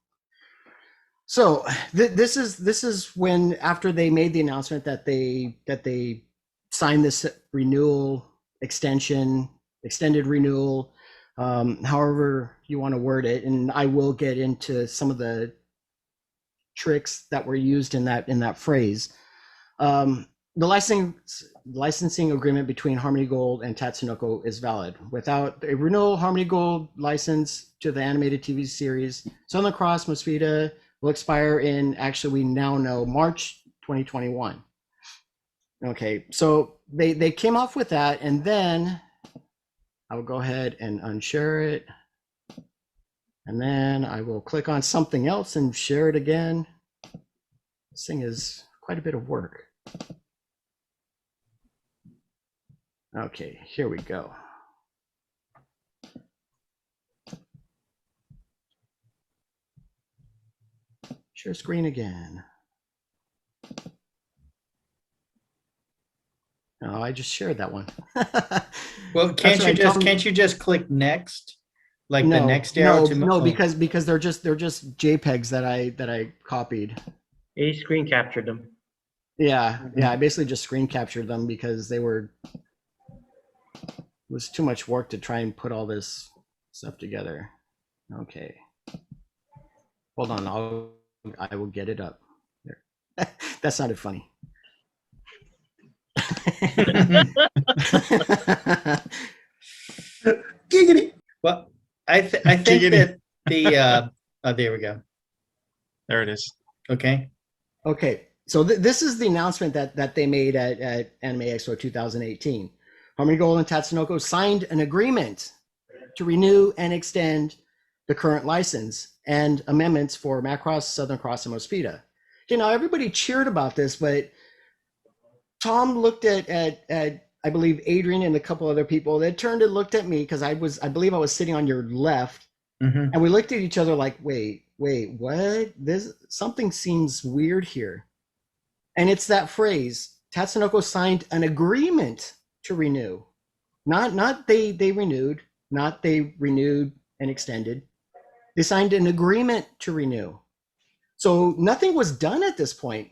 So this is when, after they made the announcement that they signed this renewal extended renewal, however you want to word it, and I will get into some of the tricks that were used in that phrase. The licensing agreement between Harmony Gold and Tatsunoko is valid. Without a renewal Harmony Gold license to the animated TV series, Southern Cross Mosfeta will expire in, actually we now know, March 2021. Okay, so they came off with that, and then I will go ahead and unshare it. And then I will click on something else and share it again. This thing is quite a bit of work. Okay, here we go. Share screen again. Oh, I just shared that one. well, That's right, Tom. can't you just click next, like no, the next arrow? no, because they're just JPEGs that I copied. He screen captured them. Yeah, I basically just screen captured them because it was too much work to try and put all this stuff together. Okay, hold on, I will get it up. There. That sounded funny. Giggity. Well, I think that the there we go. There it is. Okay. Okay, so this is the announcement that they made at Anime Expo 2018. Harmony Gold and Tatsunoko signed an agreement to renew and extend the current license and amendments for Macross, Southern Cross, and Mosfeta. You know, everybody cheered about this, but Tom looked at I believe Adrian and a couple other people. They turned and looked at me because I believe I was sitting on your left, and we looked at each other like, wait, what? Something seems weird here. And it's that phrase, Tatsunoko signed an agreement to renew. Not they renewed, not they renewed and extended. They signed an agreement to renew. So nothing was done at this point.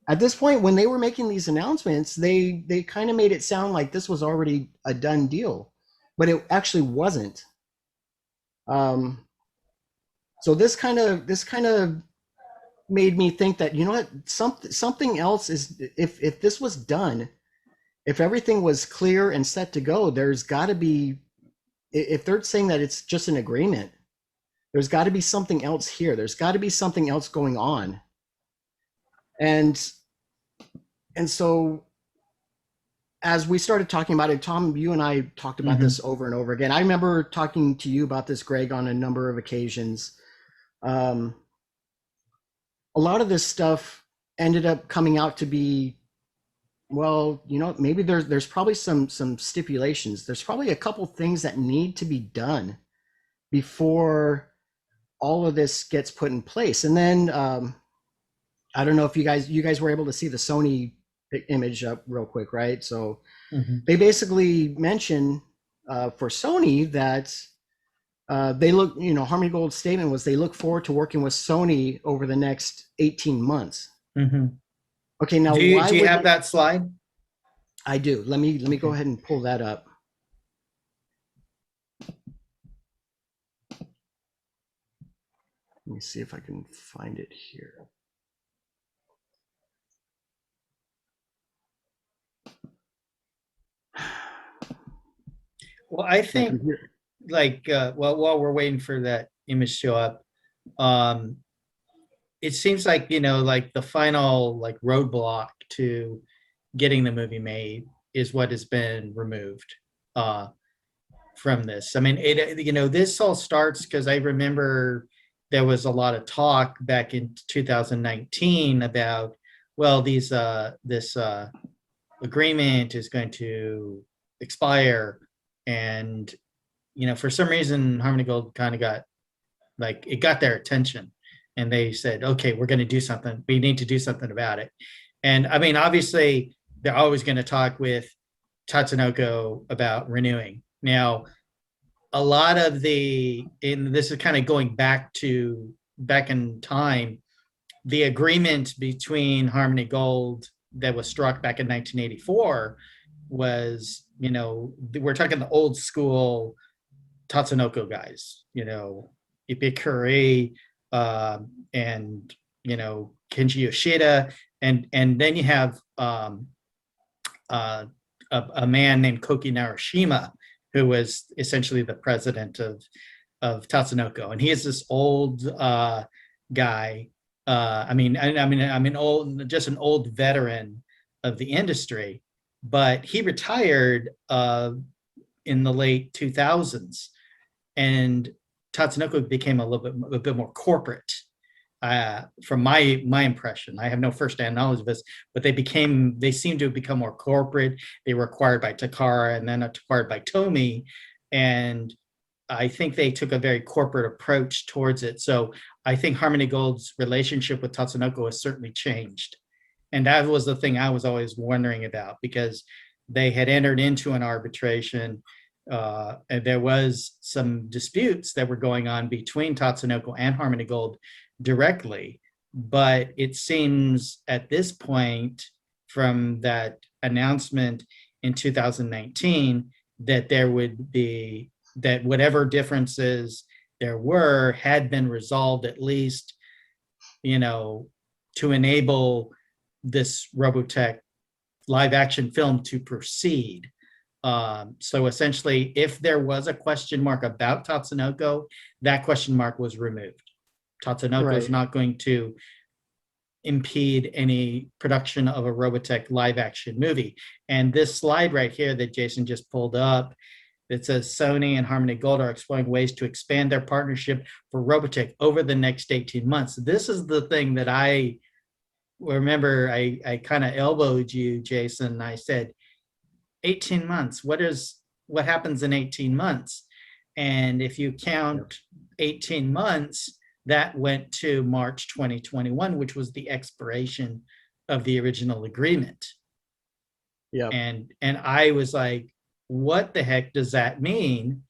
At this point, when they were making these announcements, they kind of made it sound like this was already a done deal, but it actually wasn't. So this kind of made me think that, you know what, something else is, if this was done, if everything was clear and set to go, there's got to be if they're saying that it's just an agreement, there's got to be something else here. There's got to be something else going on. And so as we started talking about it, Tom, you and I talked about this over and over again. I remember talking to you about this, Greg, on a number of occasions. A lot of this stuff ended up coming out to be, well, you know, maybe there's probably some stipulations. There's probably a couple things that need to be done before all of this gets put in place. And then I don't know if you guys were able to see the Sony image up real quick, right? So they basically mention for Sony that they look, you know, Harmony Gold's statement was they look forward to working with Sony over the next 18 months. Okay, now do you have that slide? I do. Let me go ahead and pull that up. Let me see if I can find it here. Well, I think like while we're waiting for that image to show up, it seems like, you know, like the final like roadblock to getting the movie made is what has been removed from this. I mean, you know, this all starts because I remember there was a lot of talk back in 2019 about, well, this agreement is going to expire, and you know, for some reason Harmony Gold kind of got like, it got their attention, and they said, okay, we're going to do something. We need to do something about it. And I mean, obviously they're always going to talk with Tatsunoko about renewing. Now, a lot of this is kind of going back in time, the agreement between Harmony Gold that was struck back in 1984 was, you know, we're talking the old school Tatsunoko guys, you know, Ibikuri, and, you know, Kenji Yoshida. And then you have a man named Koki Narashima, who was essentially the president of Tatsunoko. And he is this old guy. Just an old veteran of the industry, but he retired in the late 2000s, and Tatsunoko became a bit more corporate. From my impression, I have no firsthand knowledge of this, but they seem to have become more corporate. They were acquired by Takara and then acquired by Tomy, and I think they took a very corporate approach towards it. So I think Harmony Gold's relationship with Tatsunoko has certainly changed. And that was the thing I was always wondering about, because they had entered into an arbitration, and there was some disputes that were going on between Tatsunoko and Harmony Gold directly. But it seems at this point, from that announcement in 2019, that whatever differences there were had been resolved, at least, you know, to enable this Robotech live action film to proceed. So essentially, if there was a question mark about Tatsunoko, that question mark was removed. Tatsunoko is not going to impede any production of a Robotech live action movie. And this slide right here that Jason just pulled up, it says Sony and Harmony Gold are exploring ways to expand their partnership for Robotech over the next 18 months. This is the thing that I remember. I kind of elbowed you, Jason. I said, 18 months, what happens in 18 months? And if you count 18 months, that went to March 2021, which was the expiration of the original agreement. Yeah. And I was like, what the heck does that mean?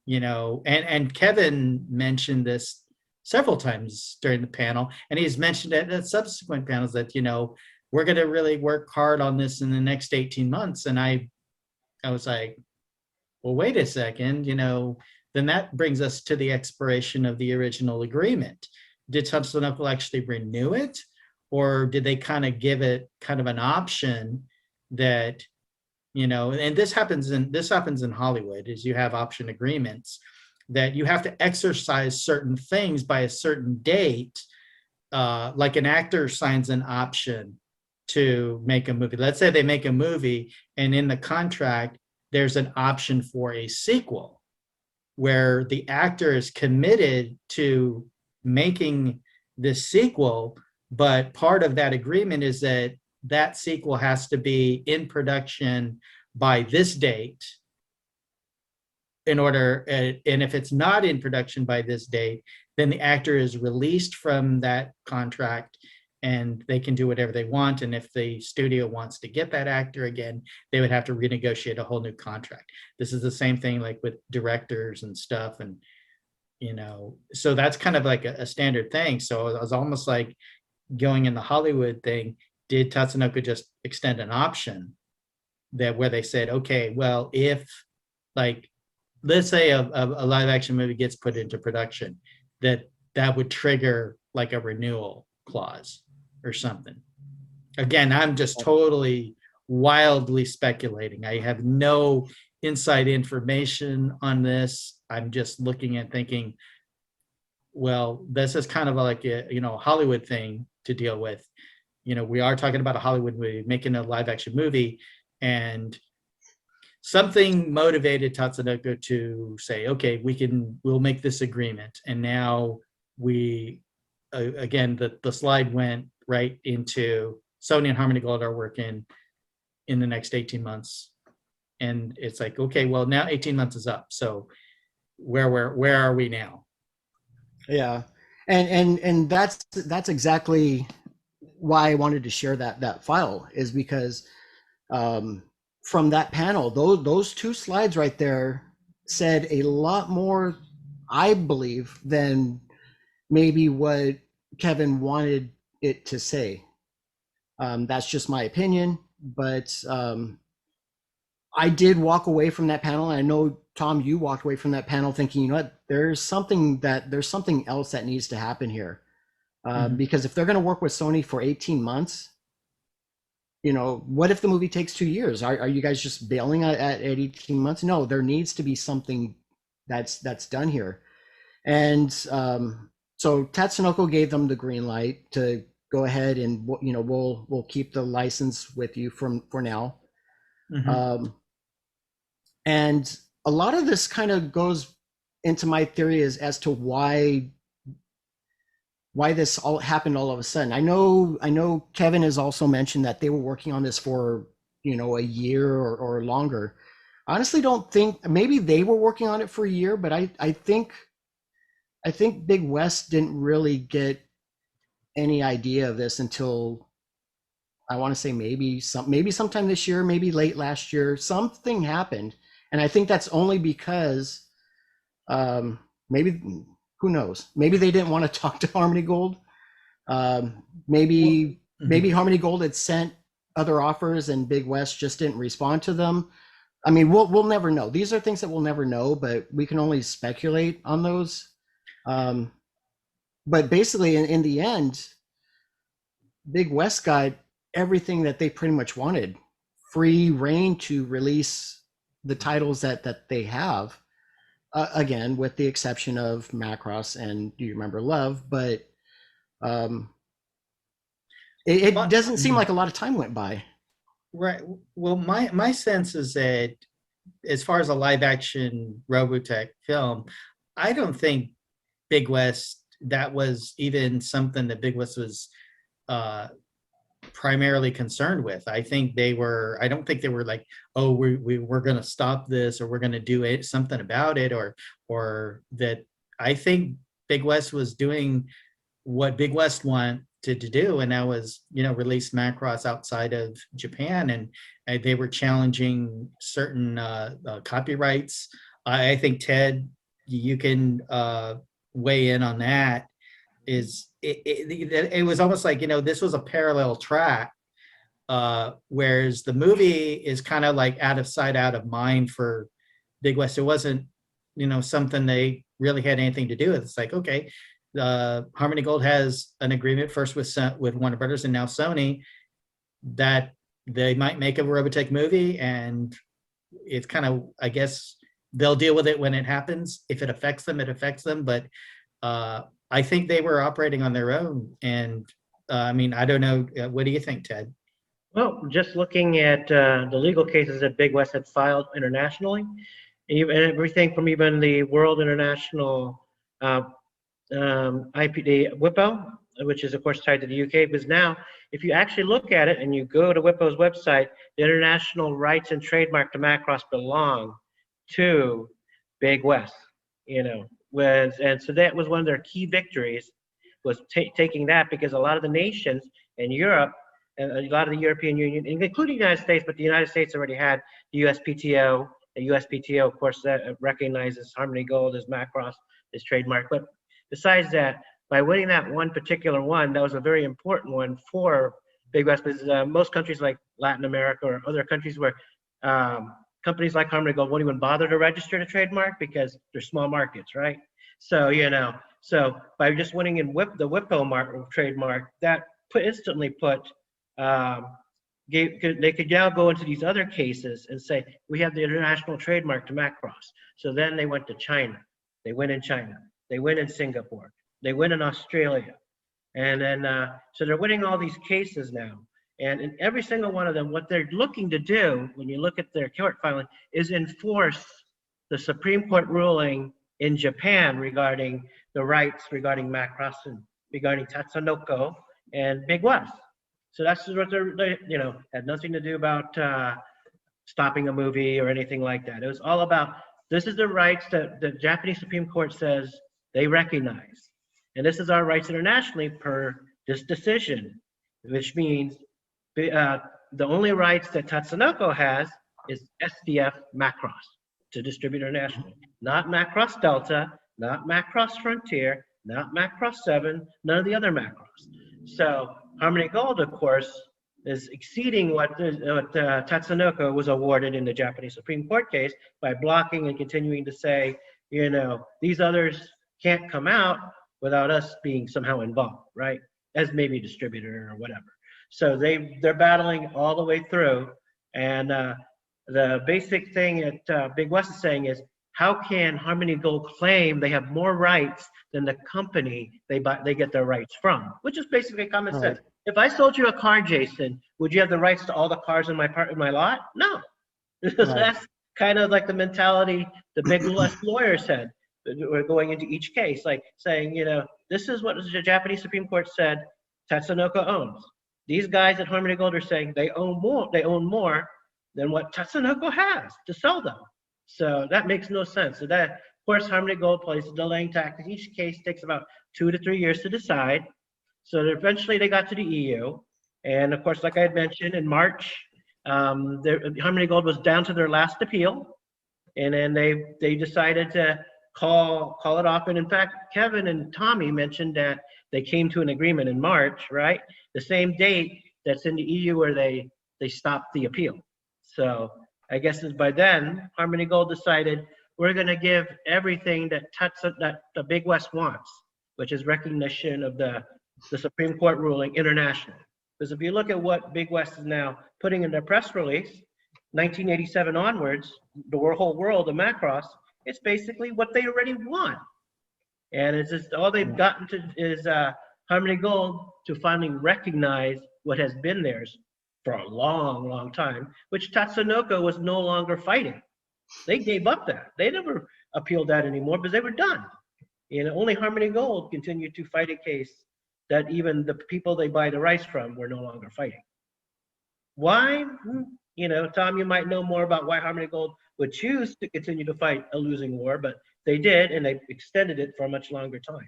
You know, and Kevin mentioned this several times during the panel, and he's mentioned it at subsequent panels that, you know, we're going to really work hard on this in the next 18 months. And I was like, well, wait a second, you know, then that brings us to the expiration of the original agreement. Did Tatsunoko actually renew it? Or did they kind of give it kind of an option that and this happens in Hollywood, is you have option agreements that you have to exercise certain things by a certain date. Like an actor signs an option to make a movie. Let's say they make a movie, and in the contract, there's an option for a sequel where the actor is committed to making this sequel, but part of that agreement is that that sequel has to be in production by this date in order, and if it's not in production by this date, then the actor is released from that contract and they can do whatever they want. And if the studio wants to get that actor again, they would have to renegotiate a whole new contract. This is the same thing like with directors and stuff. And, so that's kind of like a standard thing. So it was almost like going in the Hollywood thing. Did Tatsunoko just extend an option that where they said, okay, well, if like, let's say a live action movie gets put into production, that would trigger like a renewal clause or something. Again, I'm just totally wildly speculating. I have no inside information on this. I'm just looking and thinking, well, this is kind of like a Hollywood thing to deal with. We are talking about a Hollywood movie, making a live action movie, and something motivated Tatsunoko to say, okay, we'll make this agreement. And now we, again, the slide went right into Sony and Harmony Gold are working in the next 18 months. And it's like, okay, well, now 18 months is up. So where are we now? Yeah. And that's exactly why I wanted to share that file, is because from that panel, those two slides right there said a lot more, I believe, than maybe what Kevin wanted it to say. That's just my opinion, but I did walk away from that panel. And I know, Tom, you walked away from that panel thinking, you know what, there's something else that needs to happen here. Because if they're going to work with Sony for 18 months, what if the movie takes 2 years? Are you guys just bailing at 18 months? No, there needs to be something that's done here. And so Tatsunoko gave them the green light to go ahead and, we'll keep the license with you for now. And a lot of this kind of goes into my theory as to why this all happened all of a sudden. I know Kevin has also mentioned that they were working on this for, a year or longer. I honestly don't think, maybe they were working on it for a year, but I think BIGWEST didn't really get any idea of this until, I want to say maybe sometime this year, maybe late last year. Something happened, and I think that's only because maybe, who knows, maybe they didn't want to talk to Harmony Gold. Maybe Harmony Gold had sent other offers and BIGWEST just didn't respond to them. I mean, we'll never know. These are things that we'll never know, but we can only speculate on those. But basically, in the end, BIGWEST got everything that they pretty much wanted. Free reign to release the titles that they have. Again, with the exception of Macross and Do You Remember Love? But it doesn't seem like a lot of time went by. Right. Well, my sense is that as far as a live action Robotech film, I don't think BIGWEST, that was even something that BIGWEST was primarily concerned with. I don't think they were like, oh, we're going to stop this, or we're going to do something about it, or that. I think BIGWEST was doing what BIGWEST wanted to do, and that was, release Macross outside of Japan, and they were challenging certain copyrights. I think, Ted, you can weigh in on that. It was almost like, this was a parallel track, whereas the movie is kind of like out of sight, out of mind for BIGWEST. It wasn't, something they really had anything to do with. It's like, okay, Harmony Gold has an agreement first with Warner Brothers and now Sony. That they might make a Robotech movie, and it's kind of, I guess they'll deal with it when it happens. If it affects them, it affects them. But I think they were operating on their own. And I mean, I don't know. What do you think, Ted? Well, just looking at the legal cases that Big West had filed internationally, even everything from even the World International IPD WIPO, which is of course tied to the UK, because now if you actually look at it and you go to WIPO's website, the international rights and trademark to Macross belong to Big West, you know, and so that was one of their key victories, was taking that, because a lot of the nations in Europe and a lot of the European Union, including the United States, but the United States already had the USPTO. The USPTO, of course, that recognizes Harmony Gold as Macross, as trademark. But besides that, by winning that one particular one, that was a very important one for Big West, because most countries like Latin America or other countries where companies like Harmony Gold won't even bother to register the trademark because they're small markets, right? So, you know, so by just winning in the WIPO trademark, that instantly put, they could now go into these other cases and say, we have the international trademark to Macross. So then they went to China. They went in China. They went in Singapore. They went in Australia. And then, so they're winning all these cases now. And in every single one of them, what they're looking to do, when you look at their court filing, is enforce the Supreme Court ruling in Japan regarding the rights regarding Macross and regarding Tatsunoko and Big West. So that's what they, you know, had nothing to do about stopping a movie or anything like that. It was all about, this is the rights that the Japanese Supreme Court says they recognize. And this is our rights internationally per this decision, which means the only rights that Tatsunoko has is SDF Macross to distribute internationally, not Macross Delta, not Macross Frontier, not Macross 7, none of the other Macross. So Harmony Gold, of course, is exceeding what Tatsunoko was awarded in the Japanese Supreme Court case by blocking and continuing to say, you know, these others can't come out without us being somehow involved, right? As maybe a distributor or whatever. So they're battling all the way through. And the basic thing that Big West is saying is, how can Harmony Gold claim they have more rights than the company they get their rights from? Which is basically common sense. If I sold you a car, Jason, would you have the rights to all the cars in my lot? No. So that's kind of like the mentality the Big West lawyers had. We're going into each case, like saying, you know, this is what the Japanese Supreme Court said Tatsunoko owns. These guys at Harmony Gold are saying they own more than what Tatsunoko has to sell them. So that makes no sense. So that, of course, Harmony Gold plays a delaying tactic. Each case takes about 2 to 3 years to decide. So eventually they got to the EU. And of course, like I had mentioned, in March, Harmony Gold was down to their last appeal. And then they decided to call it off. And in fact, Kevin and Tommy mentioned that they came to an agreement in March, right? The same date that's in the EU where they stopped the appeal. So I guess by then, Harmony Gold decided we're going to give everything that the Big West wants, which is recognition of the Supreme Court ruling internationally. Because if you look at what Big West is now putting in their press release, 1987 onwards, the whole world of Macross, it's basically what they already want. And it's just all they've gotten to is Harmony Gold to finally recognize what has been theirs for a long, long time, which Tatsunoko was no longer fighting. They gave up that. They never appealed that anymore because they were done. You know, only Harmony Gold continued to fight a case that even the people they buy the rights from were no longer fighting. Why? You know, Tom, you might know more about why Harmony Gold would choose to continue to fight a losing war, but they did, and they extended it for a much longer time.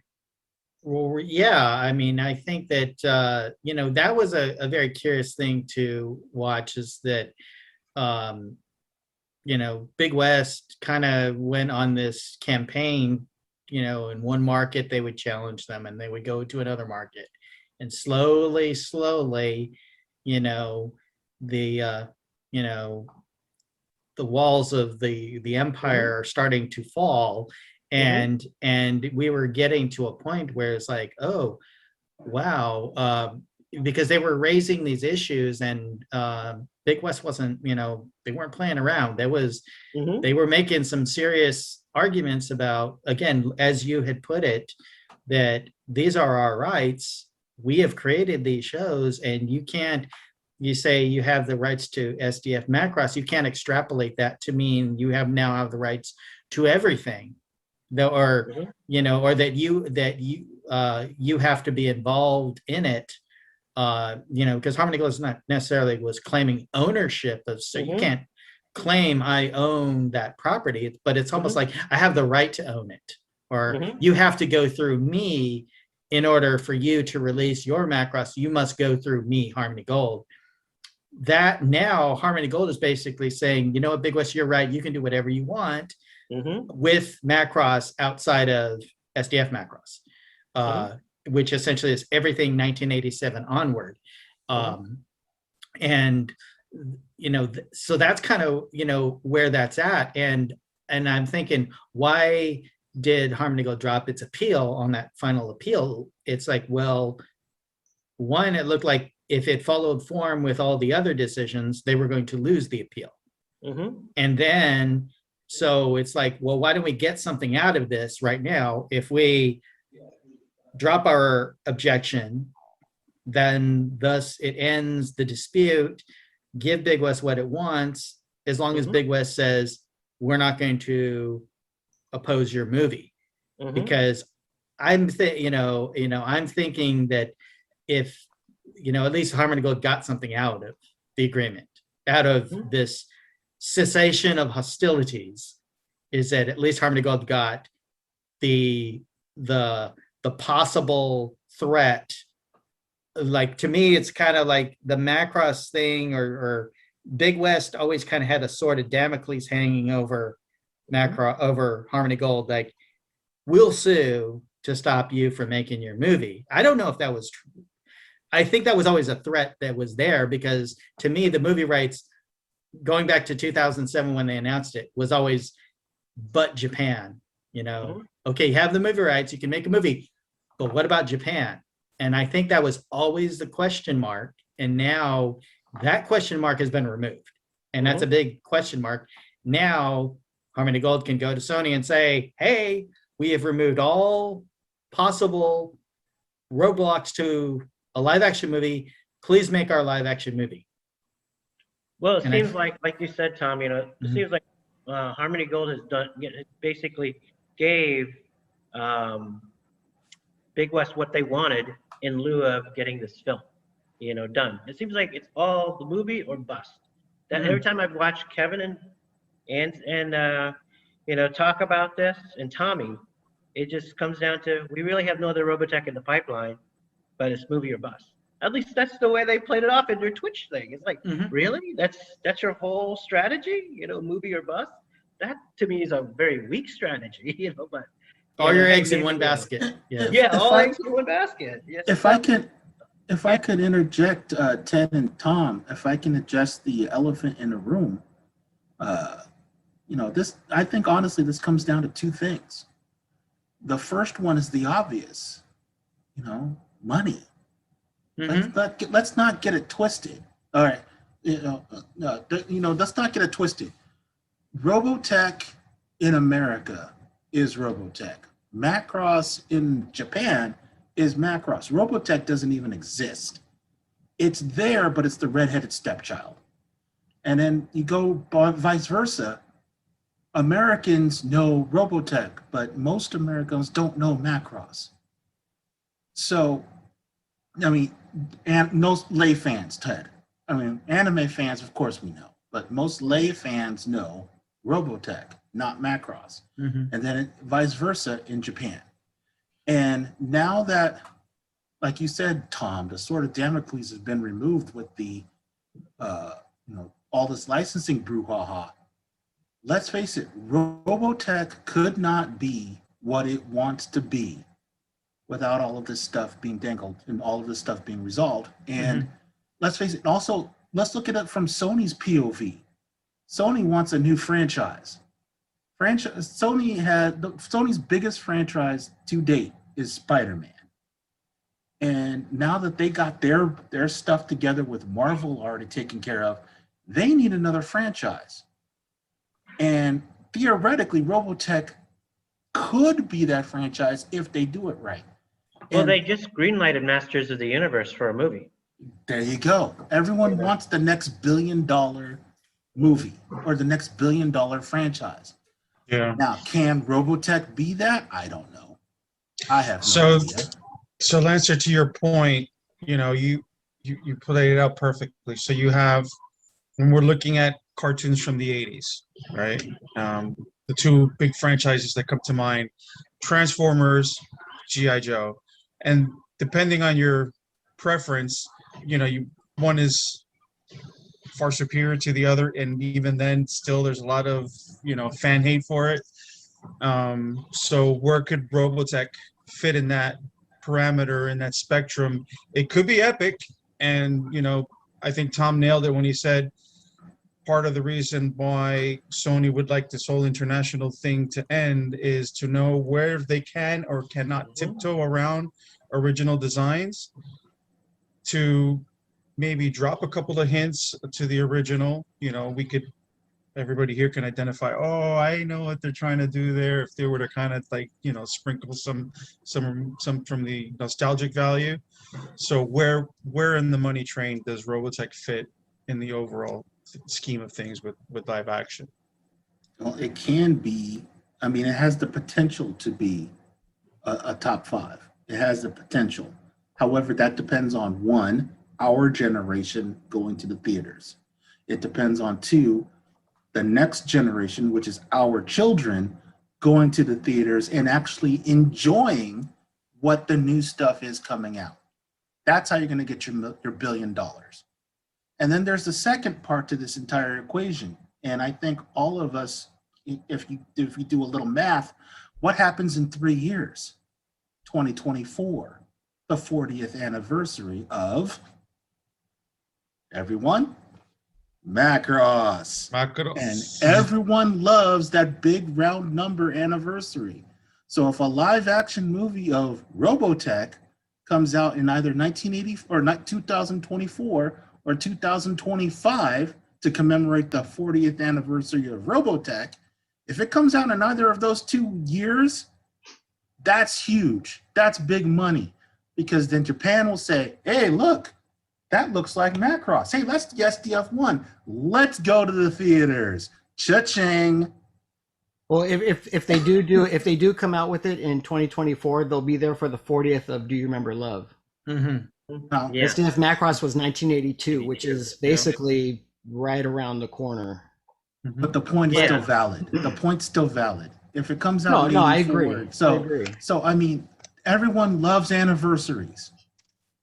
Well, yeah, I mean, I think that, you know, that was a very curious thing to watch, is that, you know, Big West kind of went on this campaign, you know, in one market, they would challenge them and they would go to another market. And slowly, you know, the walls of the empire are starting to fall. And we were getting to a point where it's like, oh, wow, because they were raising these issues, and Big West wasn't, they weren't playing around. Mhm. They were making some serious arguments about, again, as you had put it, that these are our rights. We have created these shows, and you say you have the rights to SDF Macross, you can't extrapolate that to mean you now have the rights to everything, or Mhm. or that you have to be involved in it, because Harmony Gold is not necessarily was claiming ownership of, so you Mhm. can't claim I own that property, but it's almost Mhm. like I have the right to own it, or Mhm. you have to go through me in order for you to release your Macross. You must go through me, Harmony Gold. That now Harmony Gold is basically saying, you know what, Big West, you're right. You can do whatever you want Mhm. with Macross outside of SDF Macross, which essentially is everything 1987 onward. And, so that's kind of, where that's at. And I'm thinking, why did Harmony Gold drop its appeal on that final appeal? It's like, well, one, it looked like if it followed form with all the other decisions, they were going to lose the appeal. Mhm. And then, so it's like, well, why don't we get something out of this right now? If we drop our objection, then thus it ends the dispute, give Big West what it wants, as long as Mhm. Big West says, we're not going to oppose your movie. Mhm. Because I'm thinking that if, at least Harmony Gold got something out of the agreement, out of Mhm. this cessation of hostilities, is that at least Harmony Gold got the possible threat. Like, to me, it's kind of like the Macross thing, or Big West always kind of had a sword of Damocles hanging over over Harmony Gold, like, we'll sue to stop you from making your movie. I don't know if that was true. I think that was always a threat that was there, because to me, the movie rights, going back to 2007 when they announced it, was always but Japan. Okay, you have the movie rights, you can make a movie, but what about Japan? And I think that was always the question mark. And now that question mark has been removed. And that's a big question mark. Now Harmony Gold can go to Sony and say, hey, we have removed all possible roadblocks to a live action movie. Please make our live action movie. Well, it And seems like you said, Tom, it Mhm. seems like Harmony Gold has done, basically gave Big West what they wanted in lieu of getting this film, done. It seems like it's all the movie or bust. That every time I've watched Kevin and talk about this, and Tommy, it just comes down to, we really have no other Robotech in the pipeline, but it's movie or bust. At least that's the way they played it off in their Twitch thing. It's like, really? That's your whole strategy? Movie or bust? That to me is a very weak strategy, but all your hey, eggs in one maybe, basket. Yeah. Yeah, If all I- eggs in one basket. Yes. If I could interject, Ted and Tom, if I can address the elephant in the room, this, I think honestly, this comes down to two things. The first one is the obvious, money. Let's not get it twisted. All right, let's not get it twisted. Robotech in America is Robotech. Macross in Japan is Macross. Robotech doesn't even exist. It's there, but it's the redheaded stepchild. And then you go vice versa. Americans know Robotech, but most Americans don't know Macross. So, and most lay fans, Ted. Anime fans, of course, we know, but most lay fans know Robotech, not Macross. And then vice versa in Japan. And now that, like you said, Tom, the sword of Damocles has been removed with the, all this licensing brouhaha. Let's face it, Robotech could not be what it wants to be without all of this stuff being dangled and all of this stuff being resolved. And let's face it, also, let's look at it from Sony's POV. Sony wants a new franchise. Sony's biggest franchise to date is Spider-Man. And now that they got their stuff together with Marvel already taken care of, they need another franchise. And theoretically, Robotech could be that franchise if they do it right. Well, And they just greenlighted Masters of the Universe for a movie. there you go. Everyone wants the next $1 billion movie or the next $1 billion franchise. Yeah. Now, can Robotech be that? I don't know. I have no So, idea. so Lancer, to your point, you know, you played it out perfectly. So you have, when we're looking at cartoons from the 80s, right? The two big franchises that come to mind, Transformers, G.I. Joe. And depending on your preference, you know, one is far superior to the other, and even then still there's a lot of, you know, fan hate for it. So where could Robotech fit in that parameter, in that spectrum? It could be epic, and you know, I think Tom nailed it when he said part of the reason why Sony would like this whole international thing to end is to know where they can or cannot tiptoe around original designs, to maybe drop a couple of hints to the original. You know, everybody here can identify, oh, I know what they're trying to do there. If they were to kind of like, you know, sprinkle some from the nostalgic value. So where in the money train does Robotech fit in the overall scheme of things with live action? Well, it can be, I mean, it has the potential to be a top 5. It has the potential. However, that depends on, 1, our generation going to the theaters. It depends on, 2, the next generation, which is our children, going to the theaters and actually enjoying what the new stuff is coming out. That's how you're going to get your $1 billion. And then there's the second part to this entire equation. And I think all of us, if you do a little math, what happens in 3 years? 2024, the 40th anniversary of, everyone, Macross. And everyone loves that big round number anniversary. So if a live action movie of Robotech comes out in either 1980 or 2024 or 2025 to commemorate the 40th anniversary of Robotech, if it comes out in either of those 2 years, that's huge. That's big money, because then Japan will say, hey, look, that looks like Macross. Hey, that's the SDF1. Let's go to the theaters. Cha-ching. Well, if they do come out with it in 2024, they'll be there for the 40th of Do You Remember Love? Mm-hmm. Yeah. SDF Macross was 1982, which is basically right around the corner. But the point is still valid. The point's still valid. If it comes out in 84, I agree. So I mean, everyone loves anniversaries.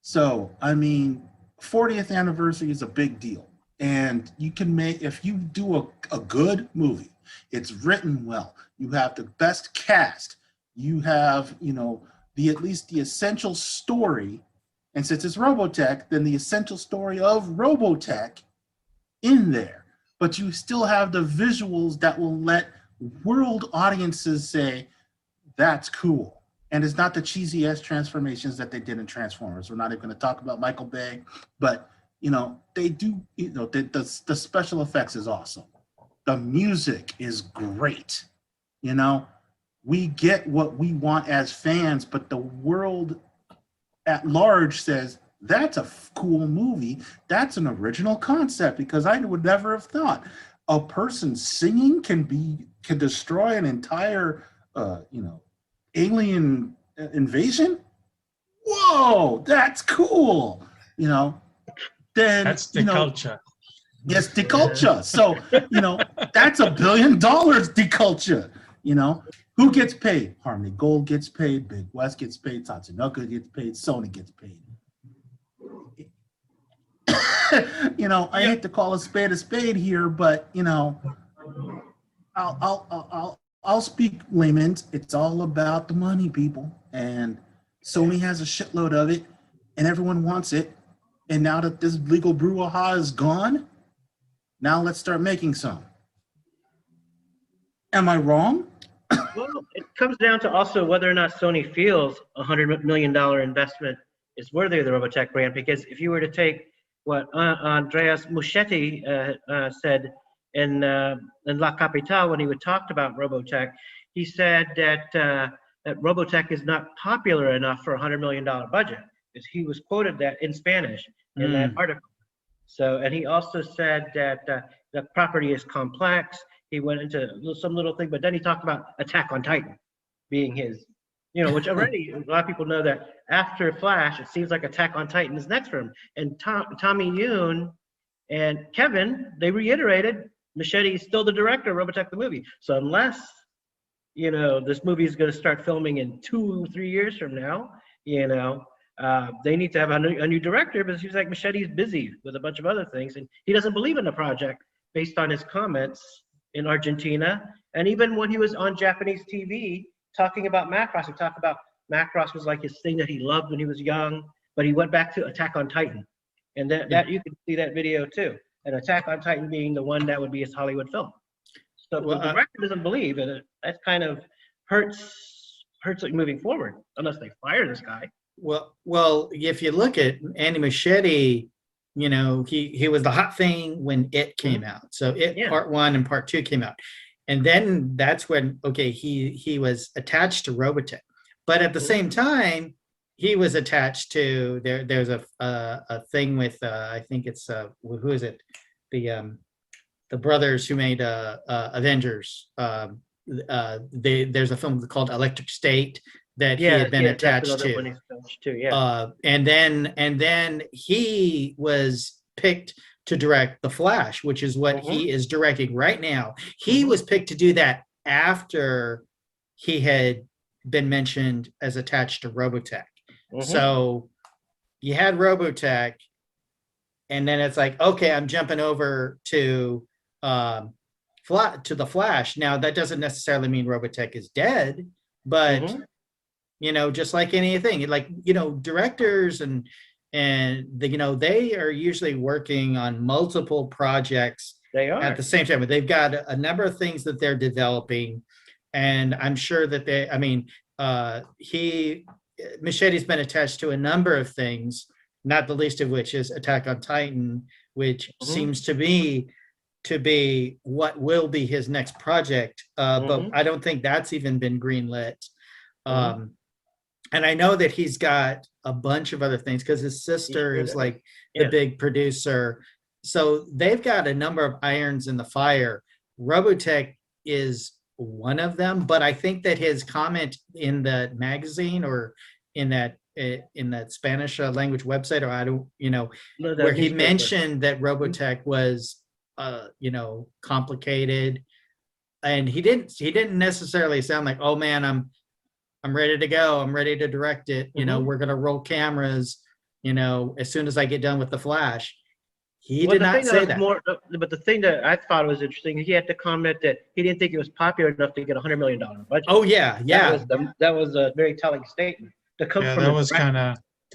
So I mean, 40th anniversary is a big deal. And you can make, if you do a good movie, it's written well, you have the best cast, you have, you know, at least the essential story. And since it's Robotech, then the essential story of Robotech in there. But you still have the visuals that will let world audiences say, that's cool. And it's not the cheesy ass transformations that they did in Transformers. We're not even going to talk about Michael Bay, but you know, they do, you know, the special effects is awesome. The music is great. You know, we get what we want as fans, but the world at large says, that's a cool movie. That's an original concept, because I would never have thought a person singing can destroy an entire, you know, alien invasion. Whoa, that's cool. You know, then That's the culture. Yes, the culture. So, you know, that's $1 billion, the culture. You know, who gets paid? Harmony Gold gets paid, BIGWEST gets paid, TATSUNOKO gets paid, Sony gets paid. You know, I hate to call a spade here, but you know, I'll speak layman's. It's all about the money, people, and Sony has a shitload of it, and everyone wants it. And now that this legal brouhaha is gone, now let's start making some. Am I wrong? Well, it comes down to also whether or not Sony feels $100 million investment is worthy of the Robotech brand, because if you were to take what Andreas Muschietti said in La Capitale when he talked about Robotech, he said that Robotech is not popular enough for a $100 million budget. He was quoted that in Spanish in that article. So, and he also said that the property is complex. He went into some little thing, but then he talked about Attack on Titan being his, which already a lot of people know that after Flash, it seems like Attack on Titan is next for him. And Tommy Yoon and Kevin, they reiterated Muschietti is still the director of Robotech the movie. So unless, this movie is going to start filming in 2-3 years from now, they need to have a new director, but it seems like Muschietti is busy with a bunch of other things, and he doesn't believe in the project based on his comments in Argentina. And even when he was on Japanese TV talking about Macross, he talked about Macross was like his thing that he loved when he was young, but he went back to Attack on Titan. And that you can see that video too. And Attack on Titan being the one that would be his Hollywood film. So the director doesn't believe, and that kind of hurts it moving forward, unless they fire this guy. Well, if you look at Andy Muschietti, he was the hot thing when It came out. So Part 1 and Part 2 came out. And then that's when, he was attached to Robotech. But at the same time, he was attached to, there's a thing with, I think it's, who is it? The brothers who made Avengers. There's a film called Electric State that he had been attached to. And then he was picked to direct The Flash, which is what he is directing right now. He was picked to do that after he had been mentioned as attached to Robotech. So you had Robotech, and then it's like, okay, I'm jumping over to The Flash. Now that doesn't necessarily mean Robotech is dead, but just like anything, like, directors and they are usually working on multiple projects at the same time, but they've got a number of things that they're developing. And I'm sure that Muschetti's been attached to a number of things, not the least of which is Attack on Titan, which seems to be what will be his next project. But I don't think that's even been greenlit. And I know that he's got a bunch of other things because his sister is like the big producer. So they've got a number of irons in the fire. Robotech is one of them, but I think that his comment in the magazine or in that Spanish language website, or I don't, where he mentioned that Robotech was, complicated, and he didn't necessarily sound like, oh man, I'm ready to go. I'm ready to direct it. We're going to roll cameras, as soon as I get done with The Flash. He did not say that. But the thing that I thought was interesting, he had to comment that he didn't think it was popular enough to get a $100 million budget. Oh yeah. That was a very telling statement. That's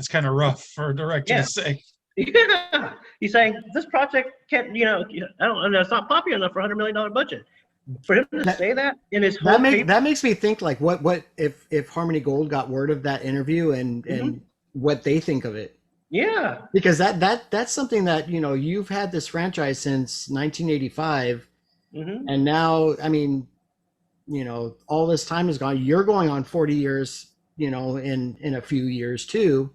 kind of rough for a director to say. Yeah, he's saying this project can't, it's not popular enough for a $100 million budget. For him to say that in his whole that makes me think, like, what if Harmony Gold got word of that interview and what they think of it. Yeah, because that's something that you've had this franchise since 1985, and now, I mean, all this time is gone. You're going on 40 years, in a few years too,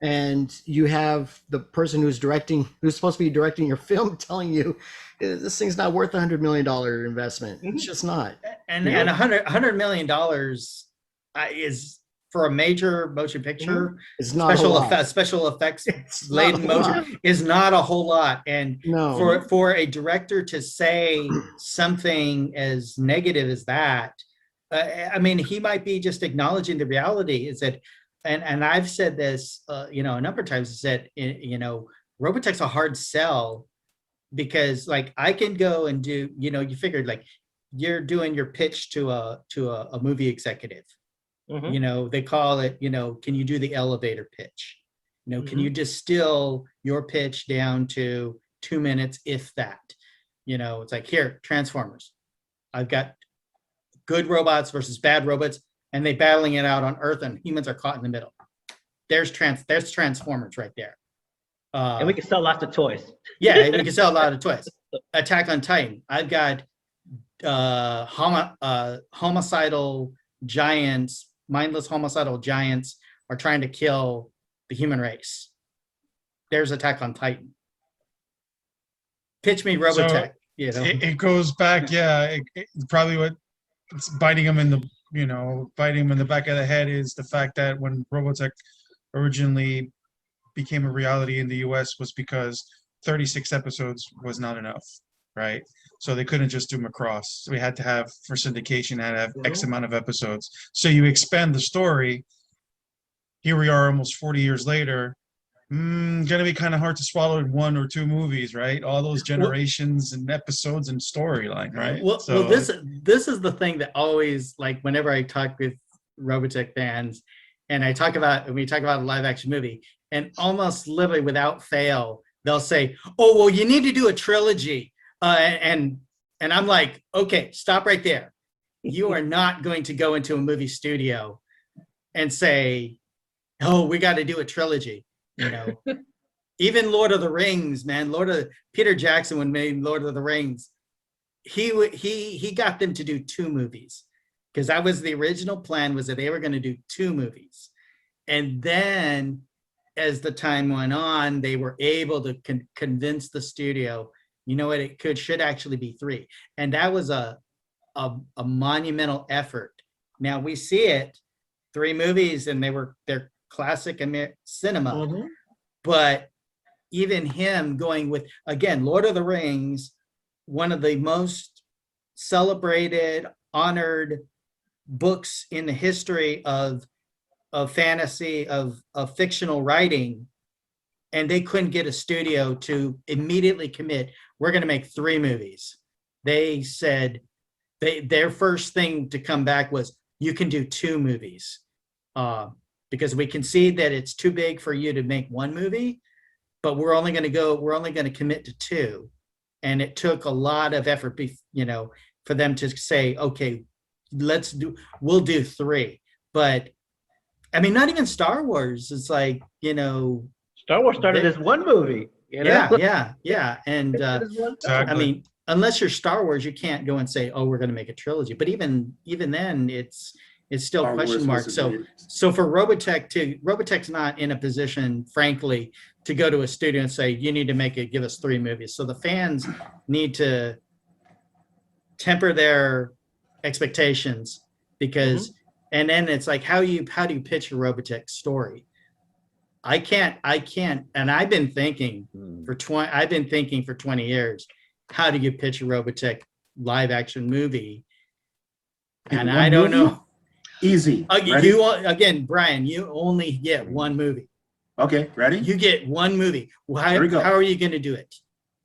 and you have the person who's supposed to be directing your film telling you this thing's not worth $100 million investment. It's just not. And $100 million is, for a major motion picture, it's not special effects laden motion is not a whole lot. And for a director to say something as negative as that, I mean, he might be just acknowledging the reality is that, and I've said this, a number of times, is that, Robotech's a hard sell, because like I can go and do, you figured like you're doing your pitch to a movie executive. They call it, can you do the elevator pitch? Can you distill your pitch down to 2 minutes, if that? It's like, here, Transformers. I've got good robots versus bad robots, and they battling it out on Earth, and humans are caught in the middle. there's Transformers right there. And we can sell lots of toys. Yeah, we can sell a lot of toys. Attack on Titan. I've got homicidal giants, mindless homicidal giants are trying to kill the human race. There's Attack on Titan. Pitch me Robotech. You know, it goes back, yeah. It's probably what it's biting him in the, biting him in the back of the head is the fact that when Robotech originally became a reality in the U.S. was because 36 episodes was not enough, right? So they couldn't just do Macross. We had to have, for syndication, had to have X amount of episodes. So you expand the story. Here we are almost 40 years later. Gonna be kind of hard to swallow in 1 or 2 movies, right? All those generations and episodes and storyline, right? Well, this is the thing that always, like, whenever I talk with Robotech fans, and we talk about a live action movie, and almost literally without fail, they'll say, "Oh, well, you need to do a trilogy," and I'm like, "Okay, stop right there. You are not going to go into a movie studio and say, 'Oh, we got to do a trilogy.'" Even Lord of the Rings, man, Peter Jackson, when made Lord of the Rings, he got them to do 2 movies, because that was the original plan, was that they were going to do 2 movies. And then as the time went on, they were able to convince the studio, you know what, it should actually be 3. And that was a monumental effort. Now we see it, 3 movies, and they're classic cinema. Mm-hmm. But even him going with, again, Lord of the Rings, one of the most celebrated, honored books in the history of fantasy, of fictional writing, and they couldn't get a studio to immediately commit, we're going to make 3 movies. They said their first thing to come back was, you can do 2 movies. Because we can see that it's too big for you to make 1 movie, but we're only going to commit to 2. And it took a lot of effort, for them to say, okay, we'll do 3. But I mean, not even Star Wars. It's like, Star Wars started as 1 movie. Yeah. And Exactly. I mean, unless you're Star Wars, you can't go and say, oh, we're going to make a trilogy. But even then, it's still Star question Wars mark. was So for Robotech's not in a position, frankly, to go to a studio and say, you need to give us 3 movies. So the fans need to temper their expectations, because, and then it's like, how do you pitch a Robotech story? I can't, and I've been thinking for 20 years, how do you pitch a Robotech live action movie? And I don't know. Easy. Again, Bryan, you only get 1 movie. Okay, ready? You get 1 movie. Here we go. How are you going to do it?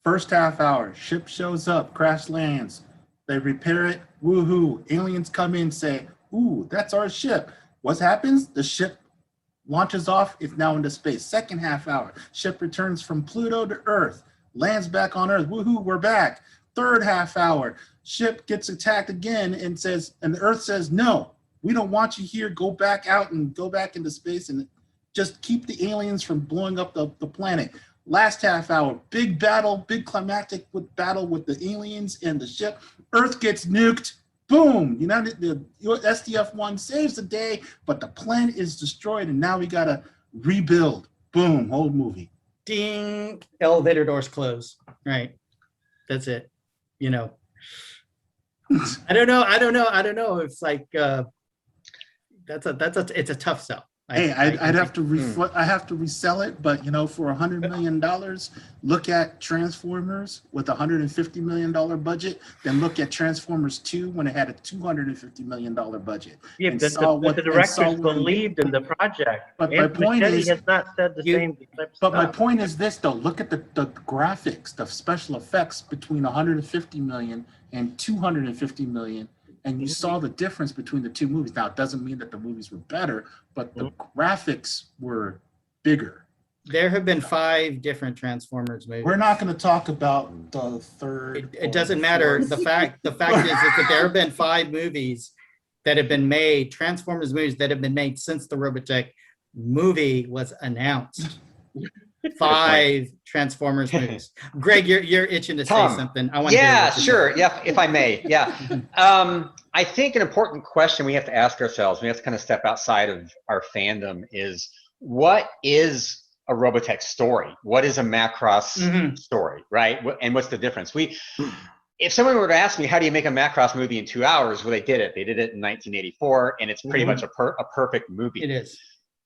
First half hour, ship shows up, crash lands. They repair it, woohoo. Aliens come in, say, ooh, that's our ship. What happens? The ship launches off, it's now into space. Second half hour, ship returns from Pluto to Earth, lands back on Earth, woohoo, we're back. Third half hour, ship gets attacked again and the Earth says, no, we don't want you here, go back out and go back into space and just keep the aliens from blowing up the planet. Last half hour, big battle, big climactic battle with the aliens and the ship. Earth gets nuked, boom, the SDF-1 saves the day, but the planet is destroyed and now we gotta rebuild. Boom, whole movie. Ding, elevator doors close. Right, that's it. I don't know. It's like, it's a tough sell. I'd have to I have to resell it, but for $100 million, look at Transformers with a $150 million budget, then look at Transformers 2 when it had a $250 million budget. Yeah, but the directors believed in the project. But my point is, has not said the same. But my point is this, though. Look at the graphics, the special effects between 150 million and 250 million. And you saw the difference between the 2 movies. Now, it doesn't mean that the movies were better, but the graphics were bigger. There have been 5 different Transformers movies. We're not going to talk about the third. It doesn't matter. The fact is that there have been 5 movies that have been made, Transformers movies that have been made since the Robotech movie was announced. 5 Transformers movies. Greg, you're itching to say Tom, something. I want to hear yeah, what you sure. say. Yeah, if I may. Yeah. I think an important question we have to ask ourselves, we have to kind of step outside of our fandom, is what is a Robotech story? What is a Macross story, right? And what's the difference? If someone were to ask me, how do you make a Macross movie in 2 hours? Well, they did it. They did it in 1984, and it's pretty much a perfect movie. It is.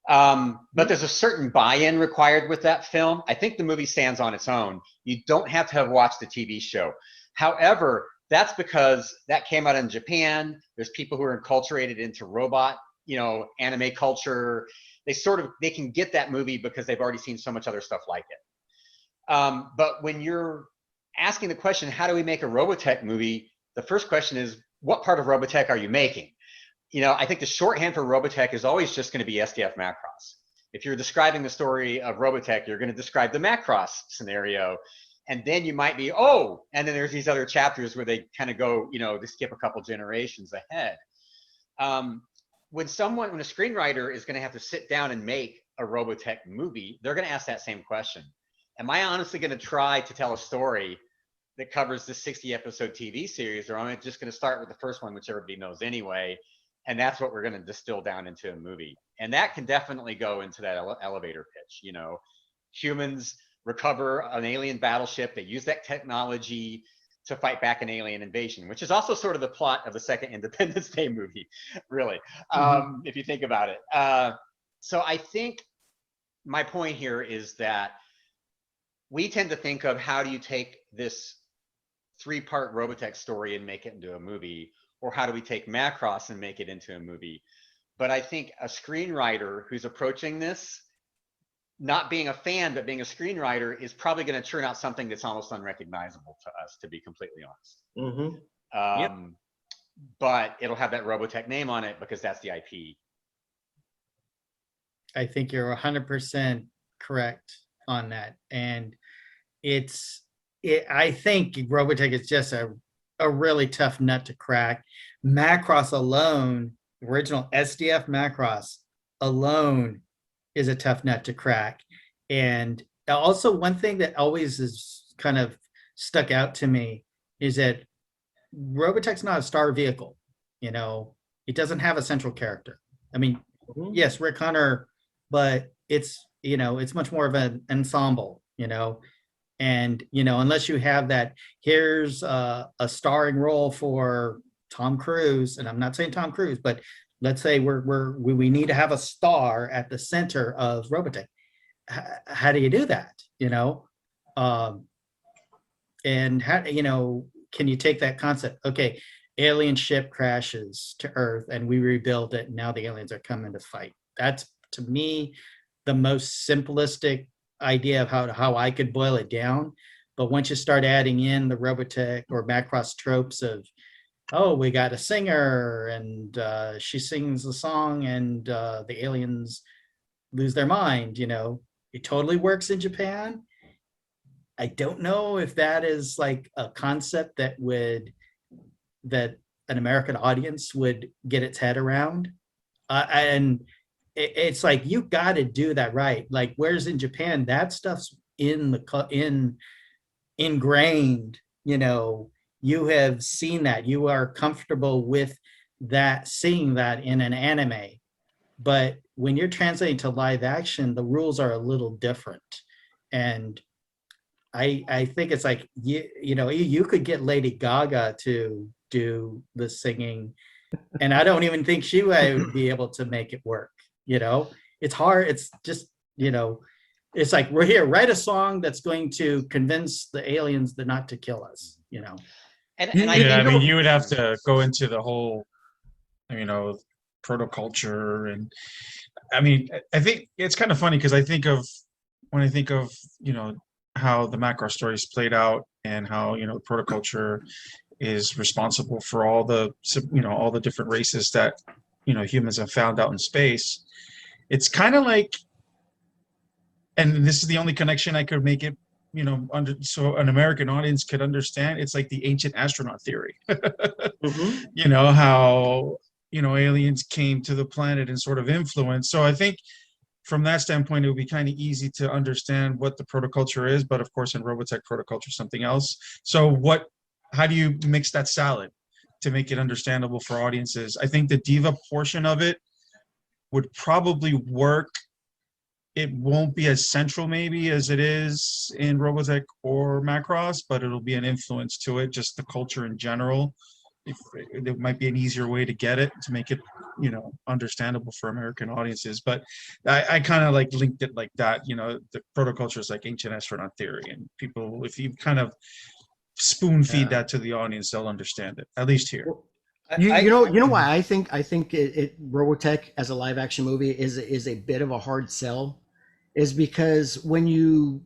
But there's a certain buy-in required with that film. I think the movie stands on its own. You don't have to have watched the TV show. However, that's because that came out in Japan. There's people who are enculturated into robot, anime culture. They can get that movie because they've already seen so much other stuff like it. But when you're asking the question, how do we make a Robotech movie? The first question is, what part of Robotech are you making? I think the shorthand for Robotech is always just going to be SDF Macross. If you're describing the story of Robotech, you're going to describe the Macross scenario. And then you might be, and then there's these other chapters where they kind of go, they skip a couple generations ahead. When a screenwriter is going to have to sit down and make a Robotech movie, they're going to ask that same question. Am I honestly going to try to tell a story that covers the 60-episode TV series, or am I just going to start with the first one, which everybody knows anyway? And that's what we're going to distill down into a movie. And that can definitely go into that elevator pitch. Humans recover an alien battleship. They use that technology to fight back an alien invasion, which is also sort of the plot of the second Independence Day movie, really, if you think about it. So I think my point here is that we tend to think of, how do you take this 3-part Robotech story and make it into a movie? Or how do we take Macross and make it into a movie? But I think a screenwriter who's approaching this, not being a fan, but being a screenwriter, is probably going to churn out something that's almost unrecognizable to us, to be completely honest. But it'll have that Robotech name on it because that's the IP. I think you're 100% correct on that. And I think Robotech is just a really tough nut to crack. Macross alone, original SDF Macross alone, is a tough nut to crack. And also, one thing that always is kind of stuck out to me is that Robotech's not a star vehicle. It doesn't have a central character. I mean, yes, Rick Hunter, but it's much more of an ensemble. And, unless you have that, here's a starring role for Tom Cruise, and I'm not saying Tom Cruise, but let's say we need to have a star at the center of Robotech. How do you do that? And how, can you take that concept? Okay, alien ship crashes to Earth and we rebuild it, and now the aliens are coming to fight. That's, to me, the most simplistic idea of how I could boil it down. But once you start adding in the Robotech or Macross tropes of, we got a singer and she sings the song and the aliens lose their mind, it totally works in Japan. I don't know if that is like a concept that an American audience would get its head around. And it's like, you got to do that right. Like, whereas in Japan, that stuff's ingrained. You have seen that. You are comfortable with that, seeing that in an anime. But when you're translating to live action, the rules are a little different. And I think it's like, you could get Lady Gaga to do the singing, and I don't even think she would be able to make it work. It's hard. It's just, it's like, we're here, write a song that's going to convince the aliens not to kill us, And I mean, you would have to go into the whole, protoculture. And I mean, I think it's kind of funny because when I think of, how the Macross stories played out and how, protoculture is responsible for all the different races that, humans have found out in space. It's kind of like, and this is the only connection I could make it, so an American audience could understand. It's like the ancient astronaut theory. How, aliens came to the planet and sort of influenced. So I think from that standpoint, it would be kind of easy to understand what the protoculture is, but of course in Robotech, protoculture is something else. So how do you mix that salad to make it understandable for audiences? I think the diva portion of it would probably work. It won't be as central maybe as it is in Robotech or Macross, but it'll be an influence to it, just the culture in general. If there might be an easier way to get it, to make it, understandable for American audiences. But I kind of like linked it like that, the protoculture is like ancient astronaut theory, and people, if you kind of spoon feed that to the audience, they'll understand it, at least here. You know why I think Robotech as a live action movie is a bit of a hard sell, is because when you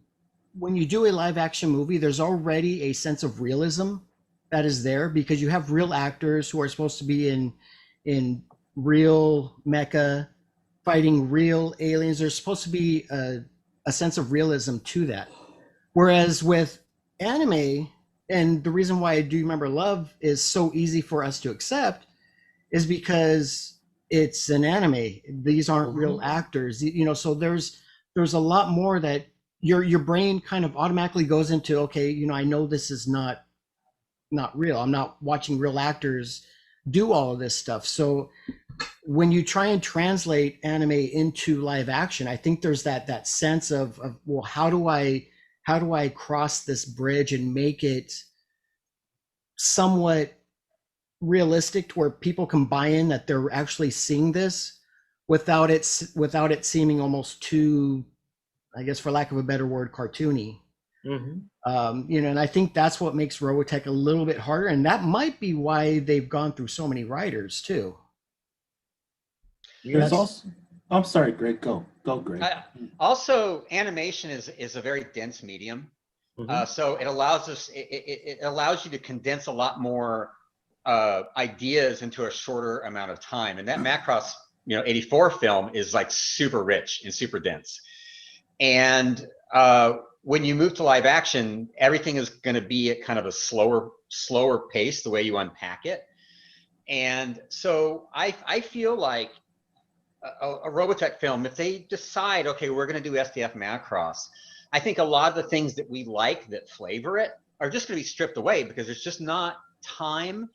do a live action movie, there's already a sense of realism that is there, because you have real actors who are supposed to be in real mecha fighting real aliens. There's supposed to be a sense of realism to that. Whereas with anime, and the reason why I Do You Remember Love is so easy for us to accept is because it's an anime. These aren't real actors, so there's a lot more that your brain kind of automatically goes into, okay, I know this is not real. I'm not watching real actors do all of this stuff. So when you try and translate anime into live action, I think there's that sense of well, how do I cross this bridge and make it somewhat realistic to where people can buy in that they're actually seeing this without it seeming almost too, I guess for lack of a better word, cartoony. And I think that's what makes Robotech a little bit harder, and that might be why they've gone through so many writers too. There's also, I'm sorry, Greg, go Greg. Also, animation is a very dense medium. So it allows it allows you to condense a lot more ideas into a shorter amount of time. And that Macross, 84 film is like super rich and super dense. And when you move to live action, everything is going to be at kind of a slower pace, the way you unpack it. And so I feel like a Robotech film, if they decide, okay, we're going to do SDF Macross, I think a lot of the things that we like that flavor it are just going to be stripped away, because there's just not time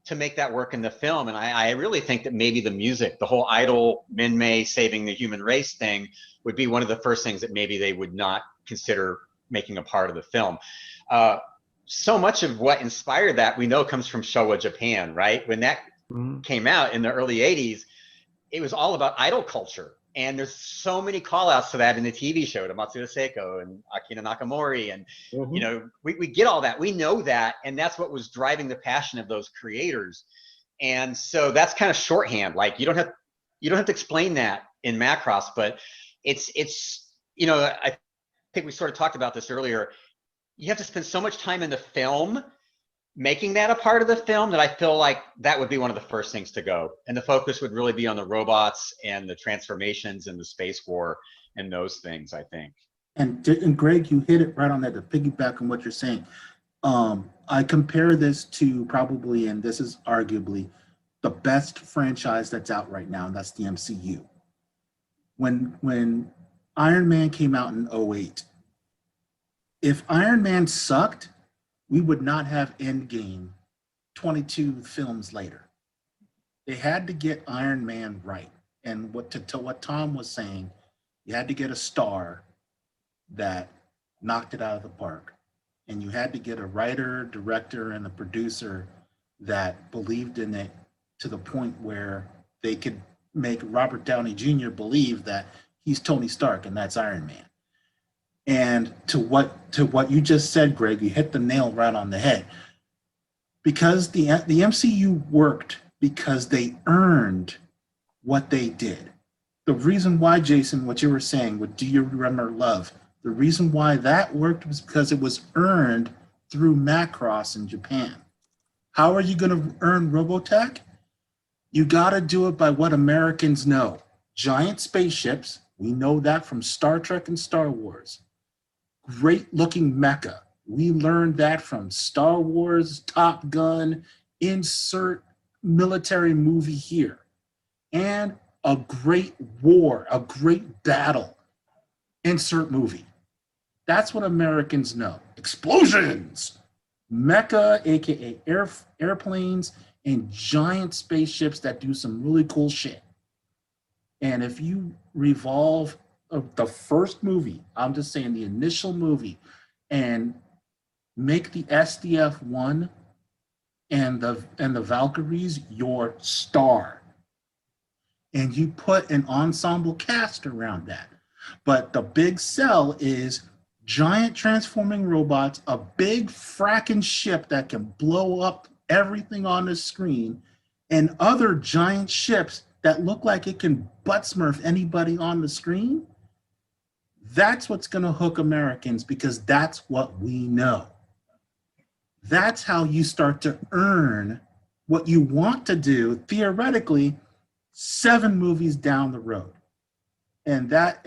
to make that work in the film. And I really think that maybe the music, the whole idol Min-Mei saving the human race thing, would be one of the first things that maybe they would not consider making a part of the film. So much of what inspired that we know comes from Showa Japan, right? When that came out in the early 80s, it was all about idol culture. And there's so many call outs to that in the TV show, to Matsuda Seiko and Akira Nakamori. And, we get all that. We know that. And that's what was driving the passion of those creators. And so that's kind of shorthand. Like, you don't have to explain that in Macross, but it's I think we sort of talked about this earlier. You have to spend so much time in the film making that a part of the film that I feel like that would be one of the first things to go. And the focus would really be on the robots and the transformations and the space war and those things, I think. And Greg, you hit it right on that, to piggyback on what you're saying. I compare this to probably, and this is arguably, the best franchise that's out right now, and that's the MCU. When Iron Man came out in 2008, if Iron Man sucked, we would not have Endgame 22 films later. They had to get Iron Man right. And to what Tom was saying, you had to get a star that knocked it out of the park. And you had to get a writer, director, and a producer that believed in it to the point where they could make Robert Downey Jr. believe that he's Tony Stark and that's Iron Man. And to what you just said, Greg, you hit the nail right on the head. Because the MCU worked because they earned what they did. The reason why, Jason, what you were saying with Do You Remember Love, the reason why that worked was because it was earned through Macross in Japan. How are you going to earn Robotech? You got to do it by what Americans know. Giant spaceships, we know that from Star Trek and Star Wars. Great looking mecha. We learned that from Star Wars, Top Gun, insert military movie here. And a great war, a great battle. Insert movie. That's what Americans know. Explosions, mecha, aka airplanes, and giant spaceships that do some really cool shit. And if you revolve the first movie, I'm just saying the initial movie, and make the SDF-1 and the Valkyries your star, and you put an ensemble cast around that. But the big sell is giant transforming robots, a big fracking ship that can blow up everything on the screen, and other giant ships that look like it can butt smurf anybody on the screen. That's what's going to hook Americans, because that's what we know. That's how you start to earn what you want to do, theoretically, 7 movies down the road. And that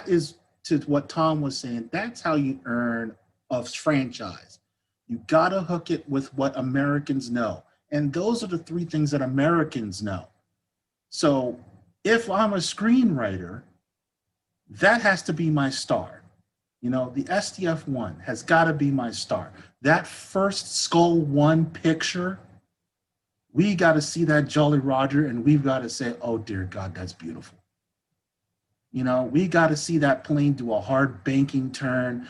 is, to what Tom was saying, that's how you earn a franchise. You got to hook it with what Americans know. And those are the 3 things that Americans know. So if I'm a screenwriter, that has to be my star. You know, the SDF-1 has got to be my star. That first Skull One picture, we got to see that Jolly Roger, and we've got to say, oh dear God, that's beautiful. You know, we got to see that plane do a hard banking turn,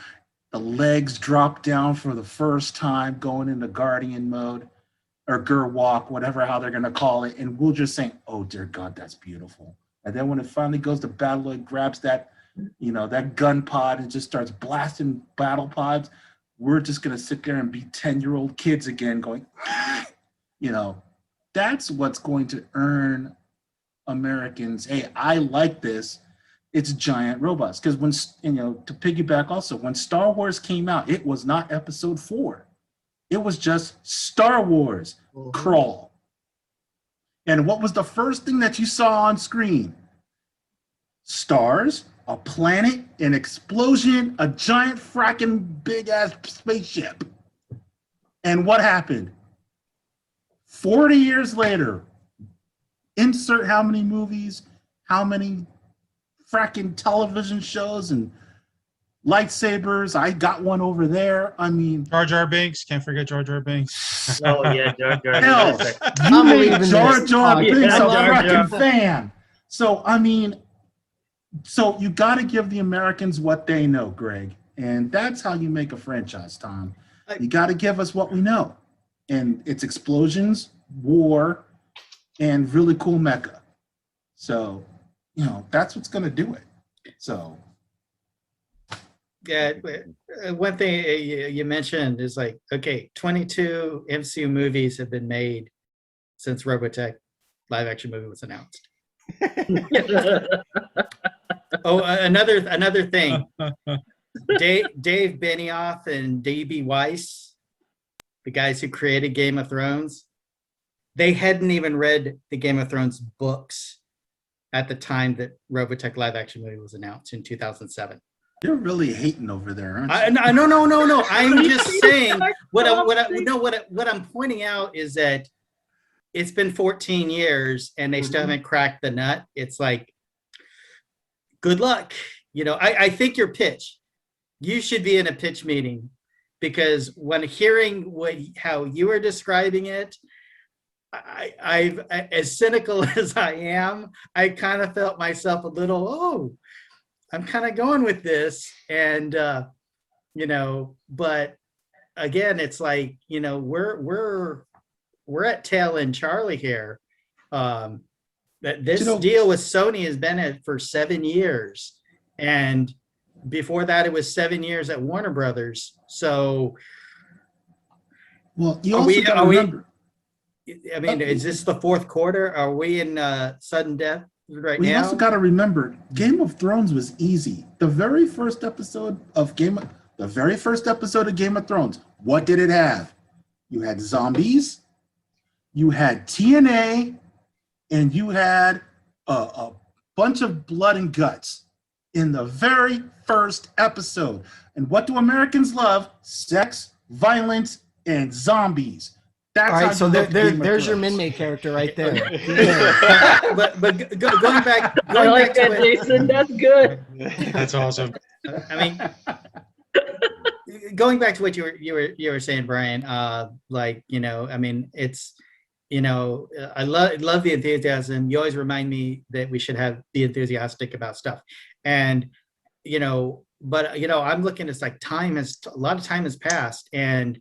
the legs drop down for the first time, going into Guardian mode, or Gur Walk, whatever, how they're going to call it. And we'll just say, oh dear God, that's beautiful. And then when it finally goes to battle, it grabs that, you know, that gun pod and just starts blasting battle pods. We're just going to sit there and be 10-year-old kids again going, you know, that's what's going to earn Americans, hey, I like this. It's giant robots. Because when, you know, to piggyback also, when Star Wars came out, it was not episode 4. It was just Star Wars, crawl. And what was the first thing that you saw on screen? Stars, a planet, an explosion, a giant fracking big ass spaceship. And what happened? 40 years later, insert how many movies, how many fracking television shows and lightsabers. I got one over there. I mean, Jar Jar Binks, can't forget Jar Jar Binks. Oh yeah, Jar Jar. hell, I'm you made believing Jar this. Jar Yeah, Binks a Jar Jar. fracking fan. So, I mean, so you got to give the Americans what they know, Greg. And that's how you make a franchise, Tom. You got to give us what we know. And it's explosions, war, and really cool mecha. So, you know, that's what's going to do it. So. Yeah, one thing you mentioned is like, okay, 22 MCU movies have been made since Robotech live action movie was announced. Oh, another thing, Dave Benioff and D.B. Weiss, the guys who created Game of Thrones, they hadn't even read the Game of Thrones books at the time that Robotech live action movie was announced in 2007. You're really hating over there, aren't you? No. I'm just saying what I'm pointing out is that it's been 14 years and they still haven't cracked the nut. It's like, good luck. You know, I think your pitch, you should be in a pitch meeting, because when hearing how you are describing it, I've as cynical as I am, I kind of felt myself a little, I'm kind of going with this. And, you know, but again, it's like, you know, we're at tail end Charlie here. That this deal with Sony has been at for 7 years. And before that, it was 7 years at Warner Brothers. So, well, you also got to remember. I mean, is this the fourth quarter? Are we in sudden death right now? You also got to remember, Game of Thrones was easy. The very first episode of Game of Thrones, what did it have? You had zombies, you had TNA, and you had a bunch of blood and guts in the very first episode. And what do Americans love? Sex, violence, and zombies. That's All how right, so you look Game of there's your Thrones. Minmay character right there. but going back, I like to that, what, Jason. That's good. That's awesome. I mean, going back to what you were saying, Brian. Like, I mean, it's, I love the enthusiasm. You always remind me that we should be enthusiastic about stuff, and but I'm looking. It's like a lot of time has passed, and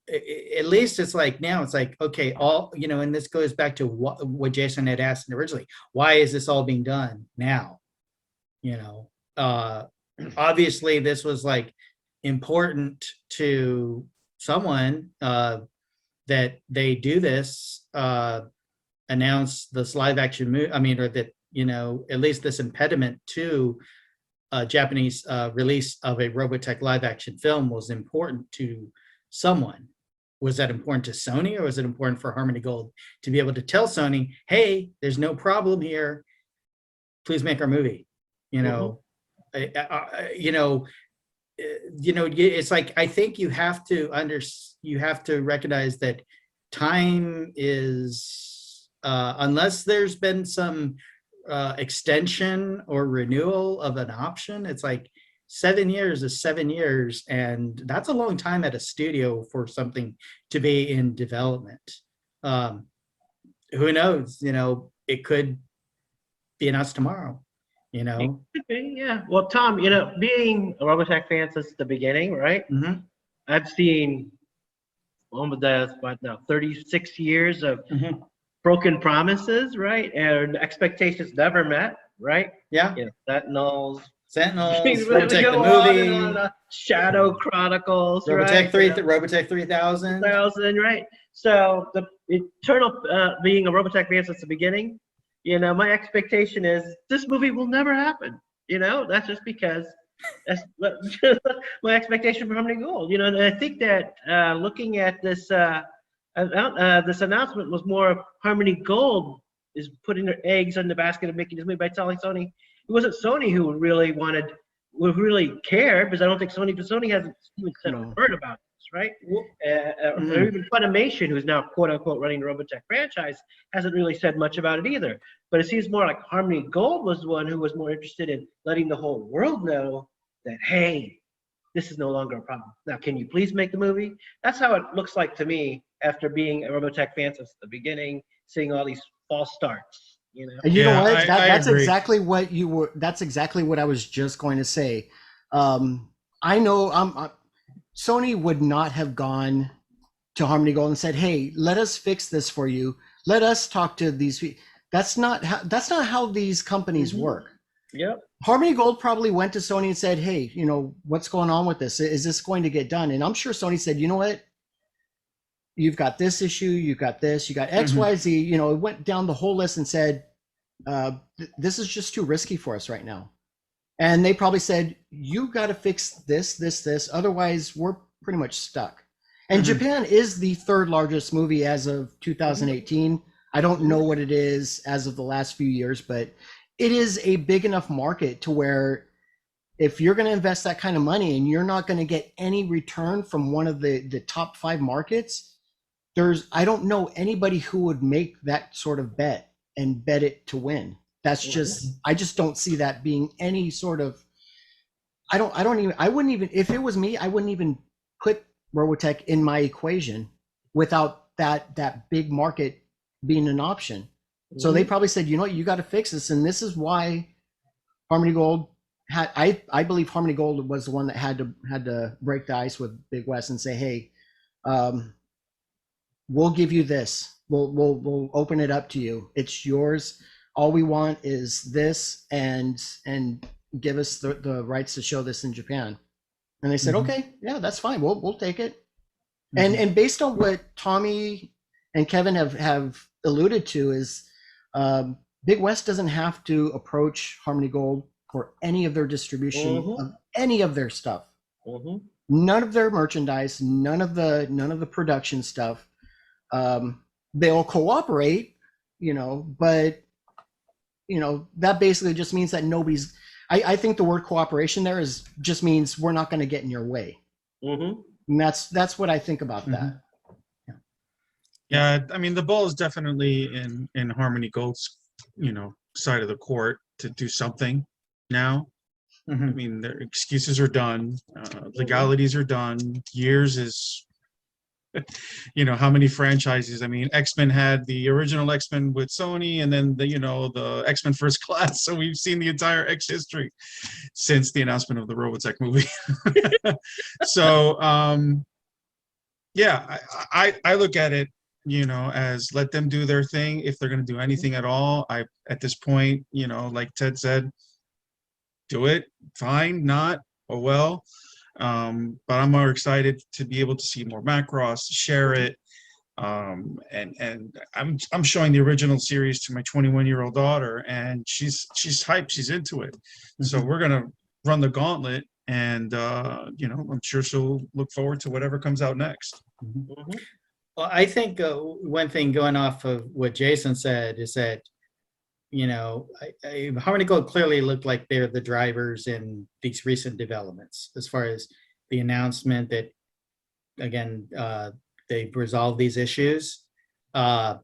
at least it's like now it's like, okay, and this goes back to what Jason had asked originally. Why is this all being done now? Obviously this was like important to someone that they do this, announce this live action movie. I mean, or that, at least this impediment to Japanese release of a Robotech live action film was important to someone. Was that important to Sony, or was it important for Harmony Gold to be able to tell Sony, hey, there's no problem here, please make our movie? It's like, I think you have to recognize that time is, unless there's been some extension or renewal of an option, it's like 7 years is 7 years, and that's a long time at a studio for something to be in development. Who knows? It could be announced tomorrow. Yeah. Well, Tom, being a Robotech fan since the beginning, right? Mm-hmm. I've seen almost 36 years of Mm-hmm. broken promises, right? And expectations never met, right? Yeah. Sentinels, Robotech the go on and movie, on, Shadow Chronicles, Robotech right? Robotech 3000. 3000, right? So the eternal being a Robotech fan since the beginning, my expectation is this movie will never happen. That's just because that's my expectation for Harmony Gold. And I think that looking at this this announcement was more of Harmony Gold is putting their eggs in the basket of making this movie by telling Sony. It wasn't Sony who really cared, because I don't think Sony hasn't even said a word about this, right? Or even Funimation, who's now quote unquote running the Robotech franchise, hasn't really said much about it either. But it seems more like Harmony Gold was the one who was more interested in letting the whole world know that, hey, this is no longer a problem. Now, can you please make the movie? That's how it looks like to me after being a Robotech fan since the beginning, seeing all these false starts. And you know what? That's agree. exactly what you were. That's exactly what I was just going to say. I know Sony would not have gone to Harmony Gold and said, "Hey, let us fix this for you. Let us talk to these people." That's not how these companies work. Yep. Harmony Gold probably went to Sony and said, "Hey, what's going on with this? Is this going to get done?" And I'm sure Sony said, "You know what? You've got this issue, you've got this, you got X, Y, Z." It went down the whole list and said, "This is just too risky for us right now." And they probably said, "You got to fix this. Otherwise, we're pretty much stuck." And Japan is the third largest movie as of 2018. I don't know what it is as of the last few years, but it is a big enough market to where if you're going to invest that kind of money and you're not going to get any return from one of the top 5 markets, I don't know anybody who would make that sort of bet and bet it to win. That's just, I just don't see that being any sort of, I wouldn't even, if it was me, I wouldn't even put Robotech in my equation without that big market being an option. So they probably said, "You know what, you got to fix this." And this is why Harmony Gold had, I believe Harmony Gold was the one that had to break the ice with BIGWEST and say, "Hey, we'll give you this. We'll open it up to you. It's yours. All we want is this, and give us the rights to show this in Japan." And they said, "Okay, yeah, that's fine. We'll take it." And based on what Tommy and Kevin have alluded to is, BIGWEST doesn't have to approach Harmony Gold for any of their distribution of any of their stuff. None of their merchandise, none of the production stuff. They'll cooperate, but that basically just means that nobody's. I think the word cooperation there just means we're not going to get in your way. And that's what I think about that. Yeah, I mean the ball is definitely in Harmony Gold's, side of the court to do something now. I Mhm. mean, their excuses are done, legalities are done. Years is, how many franchises? I mean, X-Men had the original X-Men with Sony, and then the X-Men First Class. So we've seen the entire X history since the announcement of the Robotech movie. So, yeah, I look at it, as let them do their thing. If they're going to do anything at all, at this point, like Ted said, do it. Fine, not, oh well. But I'm more excited to be able to see more Macross, share it. And I'm showing the original series to my 21-year-old daughter, and she's hyped, she's into it. So we're gonna run the gauntlet, and I'm sure she'll look forward to whatever comes out next. Well, I think one thing going off of what Jason said is that, Harmony Gold clearly looked like they're the drivers in these recent developments as far as the announcement that, again, they've resolved these issues. But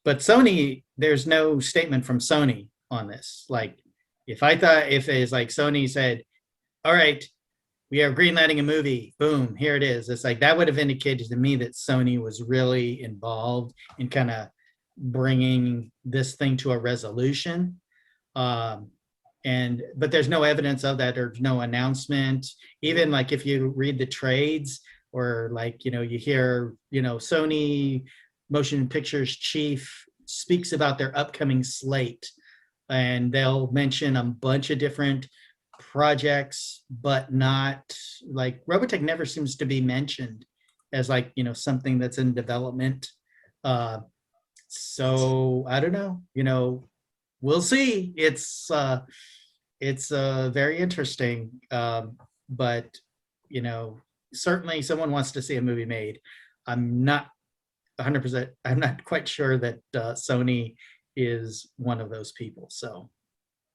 Sony, there's no statement from Sony on this. Like, if it's like Sony said, all right, we are greenlighting a movie, boom, here it is. It's like, that would have indicated to me that Sony was really involved in kind of bringing this thing to a resolution. But there's no evidence of that, or no announcement. Even like if you read the trades, or like, you hear, Sony Motion Pictures chief speaks about their upcoming slate, and they'll mention a bunch of different projects, but not like Robotech never seems to be mentioned as like, something that's in development. So I don't know, we'll see. It's very interesting. But, certainly someone wants to see a movie made. I'm not 100%, I'm not quite sure that Sony is one of those people. So,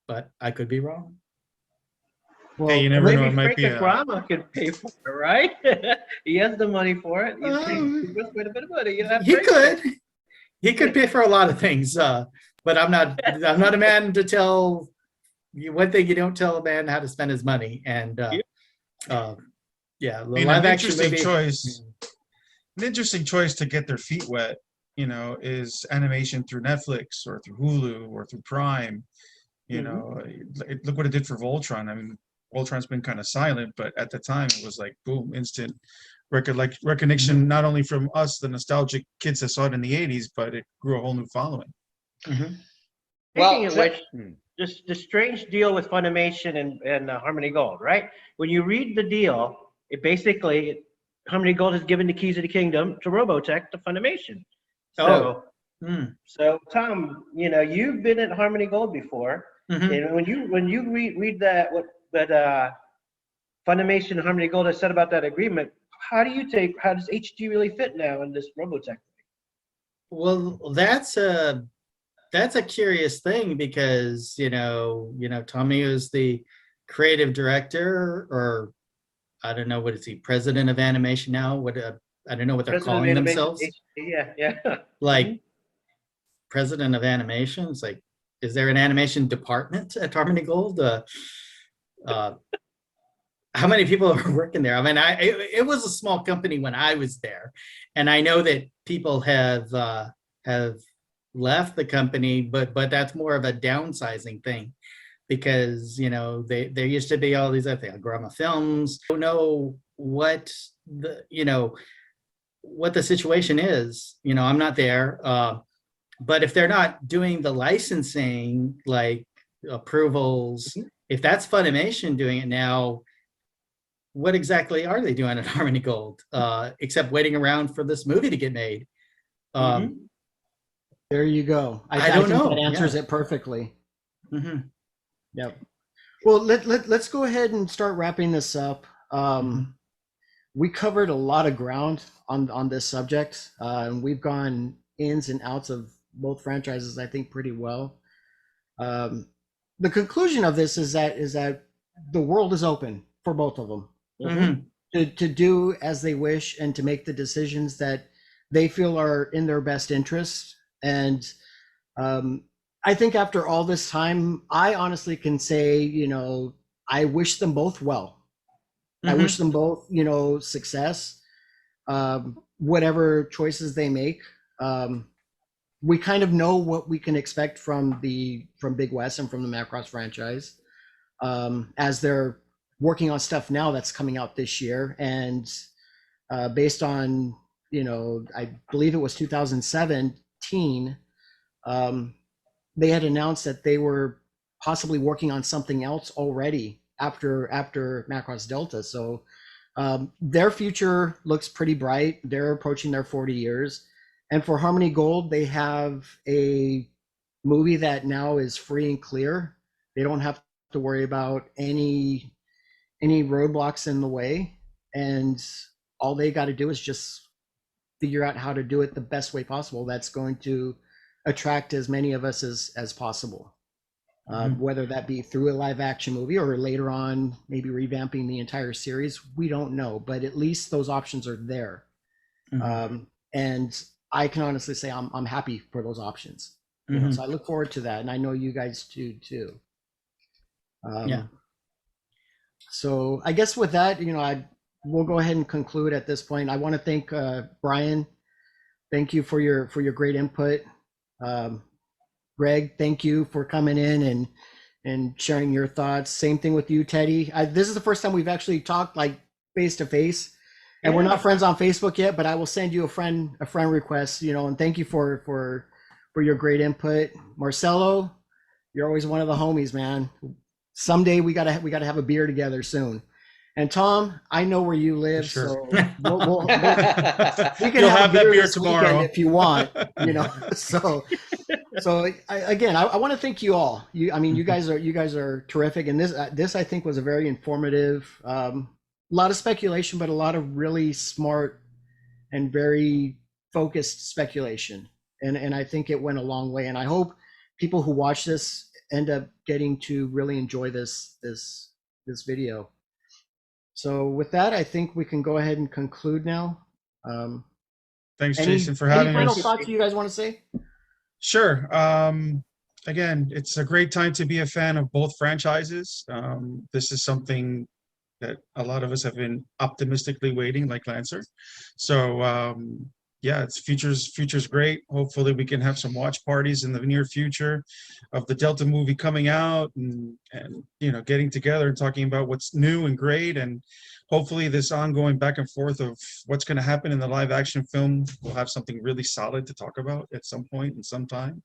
but I could be wrong. Well, Hey, you never know. Maybe It might Frank be Agrama could pay for it, right? He has the money for it. He's paid quite a bit of money. He could pay for a lot of things, but I'm not a man to tell you one thing. You don't tell a man how to spend his money. And yeah, the live action movie. An interesting choice to get their feet wet, is animation through Netflix or through Hulu or through Prime. Look what it did for Voltron. I mean, Voltron's been kind of silent, but at the time it was like boom, instant recognition, not only from us, the nostalgic kids that saw it in the 80s, but it grew a whole new following. Speaking of which, just the strange deal with Funimation and Harmony Gold, right? When you read the deal, it basically, Harmony Gold has given the keys of the kingdom to Robotech to Funimation. So, so Tom, you've been at Harmony Gold before, and when you read that Funimation and Harmony Gold has said about that agreement, how does HD really fit now in this Robotech? Well, that's a curious thing, because Tommy is the creative director, or I don't know, what is he, president of animation now? I don't know what they're calling themselves. Yeah. Like president of animation. It's like, is there an animation department at Harmony Gold? How many people are working there? I mean, it was a small company when I was there, and I know that people have left the company, but that's more of a downsizing thing, because there used to be all these other things, Grama Films. I don't know what the situation is. I'm not there, but if they're not doing the licensing, like approvals, if that's Funimation doing it now, what exactly are they doing at Harmony Gold, except waiting around for this movie to get made? There you go. I don't think know. That answers it perfectly. Mm-hmm. Yep. Well, let's go ahead and start wrapping this up. We covered a lot of ground on this subject, and we've gone ins and outs of both franchises, I think, pretty well. The conclusion of this is that the world is open for both of them to do as they wish, and to make the decisions that they feel are in their best interest. And I think after all this time, I honestly can say, I wish them both well. I wish them both, success, whatever choices they make. We kind of know what we can expect from BIGWEST and from the Macross franchise, as they're working on stuff now that's coming out this year. And based on, I believe it was 2017, they had announced that they were possibly working on something else already after Macross Delta. So their future looks pretty bright. They're approaching their 40 years. And for Harmony Gold, they have a movie that now is free and clear. They don't have to worry about any roadblocks in the way. And all they got to do is just figure out how to do it the best way possible. That's going to attract as many of us as possible. Whether that be through a live action movie or later on, maybe revamping the entire series, we don't know, but at least those options are there. And I can honestly say I'm happy for those options. So I look forward to that. And I know you guys do too. Yeah. So I guess with that, we'll go ahead and conclude at this point. I want to thank Bryan. Thank you for your great input. Greg, thank you for coming in and sharing your thoughts. Same thing with you, Teddy. This is the first time we've actually talked like face to face, and we're not friends on Facebook yet, but I will send you a friend request, and thank you for your great input. Marcelo, you're always one of the homies, man. Someday we gotta have a beer together soon. And Tom, I know where you live, Sure. so we can You'll have a that beer beer this tomorrow weekend if you want. So I want to thank you all. You guys are terrific, and this I think was a very informative. A lot of speculation, but a lot of really smart and very focused speculation, and I think it went a long way. And I hope people who watch this end up getting to really enjoy this video. So with that, I think we can go ahead and conclude now. Thanks, Jason, for having any final us. thoughts you guys want to say? Sure. Again, it's a great time to be a fan of both franchises. This is something that a lot of us have been optimistically waiting, like Lancer. So yeah, future's great. Hopefully we can have some watch parties in the near future of the Delta movie coming out and getting together and talking about what's new and great, and hopefully this ongoing back and forth of what's going to happen in the live action film, we'll have something really solid to talk about at some point in some time.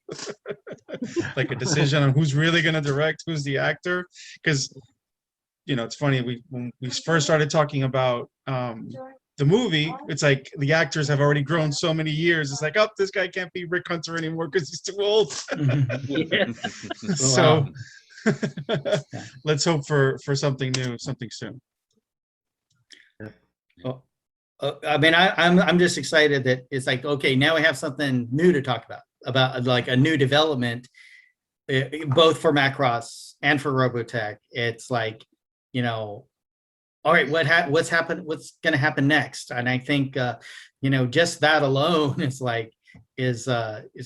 Like a decision on who's really going to direct, who's the actor, because it's funny, when we first started talking about the movie, it's like the actors have already grown so many years. It's like, oh, this guy can't be Rick Hunter anymore because he's too old. So let's hope for something new, something soon. I'm just excited that it's like, okay, now we have something new to talk about like a new development, both for Macross and for Robotech. It's like, all right, what's going to happen next? And I think, just that alone is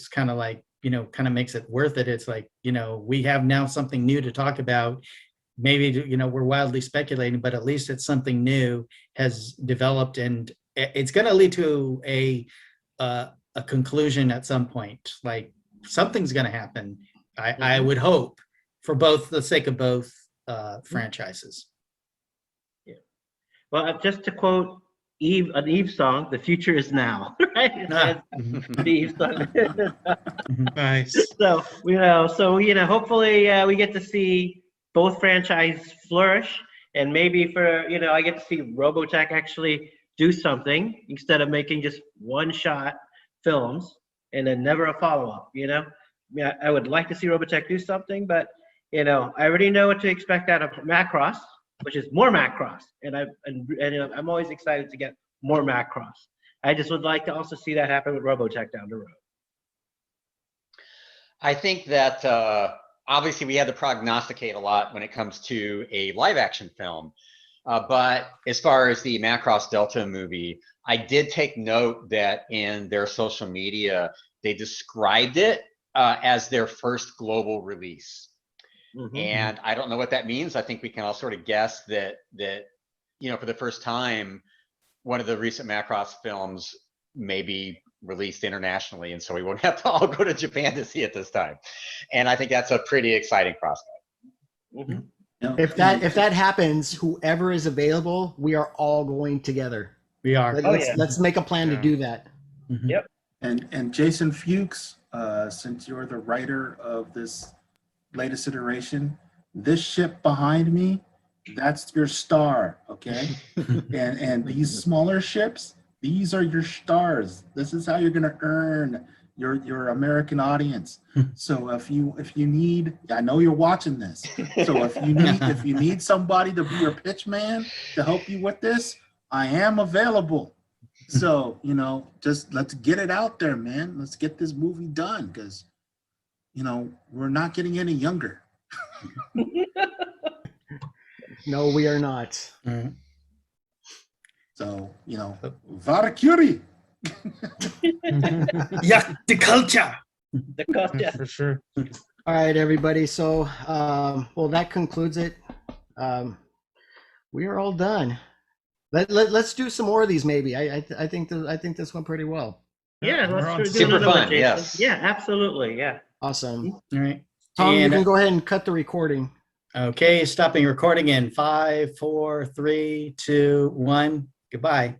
kind of like, kind of makes it worth it. It's like, we have now something new to talk about. Maybe, we're wildly speculating, but at least it's something new has developed, and it's going to lead to a conclusion at some point. Like something's going to happen. I would hope, for both the sake of both franchises. Well, just to quote an Eve song, "The future is now." Right? The Eve song. Nice. So hopefully we get to see both franchises flourish, and maybe I get to see Robotech actually do something instead of making just one-shot films and then never a follow-up. I would like to see Robotech do something, but I already know what to expect out of Macross, which is more Macross, and I'm always excited to get more Macross. I just would like to also see that happen with Robotech down the road. I think that obviously we had to prognosticate a lot when it comes to a live action film. But as far as the Macross Delta movie, I did take note that in their social media, they described it as their first global release. And I don't know what that means. I think we can all sort of guess that for the first time, one of the recent Macross films may be released internationally, and so we won't have to all go to Japan to see it this time. And I think that's a pretty exciting prospect. If that happens, whoever is available, we are all going together. We are. Let's make a plan to do that. Yep. And Jason Fuchs, since you're the writer of this latest iteration, this ship behind me, that's your star, okay? and these smaller ships, these are your stars. This is how you're gonna earn your American audience. So if you need, I know you're watching this. So if you need somebody to be your pitch man to help you with this, I am available. So, just let's get it out there, man. Let's get this movie done, because we're not getting any younger. No, we are not. So, Varakuri. Yeah, the culture. The culture. For sure. All right, everybody. So, that concludes it. We are all done. Let's do some more of these, maybe. I think this went pretty well. Yeah, We're on let's do super another one, fun, Jason. yes. Yeah, absolutely. Yeah. Awesome. All right. Tom, you And- can go ahead and cut the recording. Okay, stopping recording in 5, 4, 3, 2, 1. Goodbye.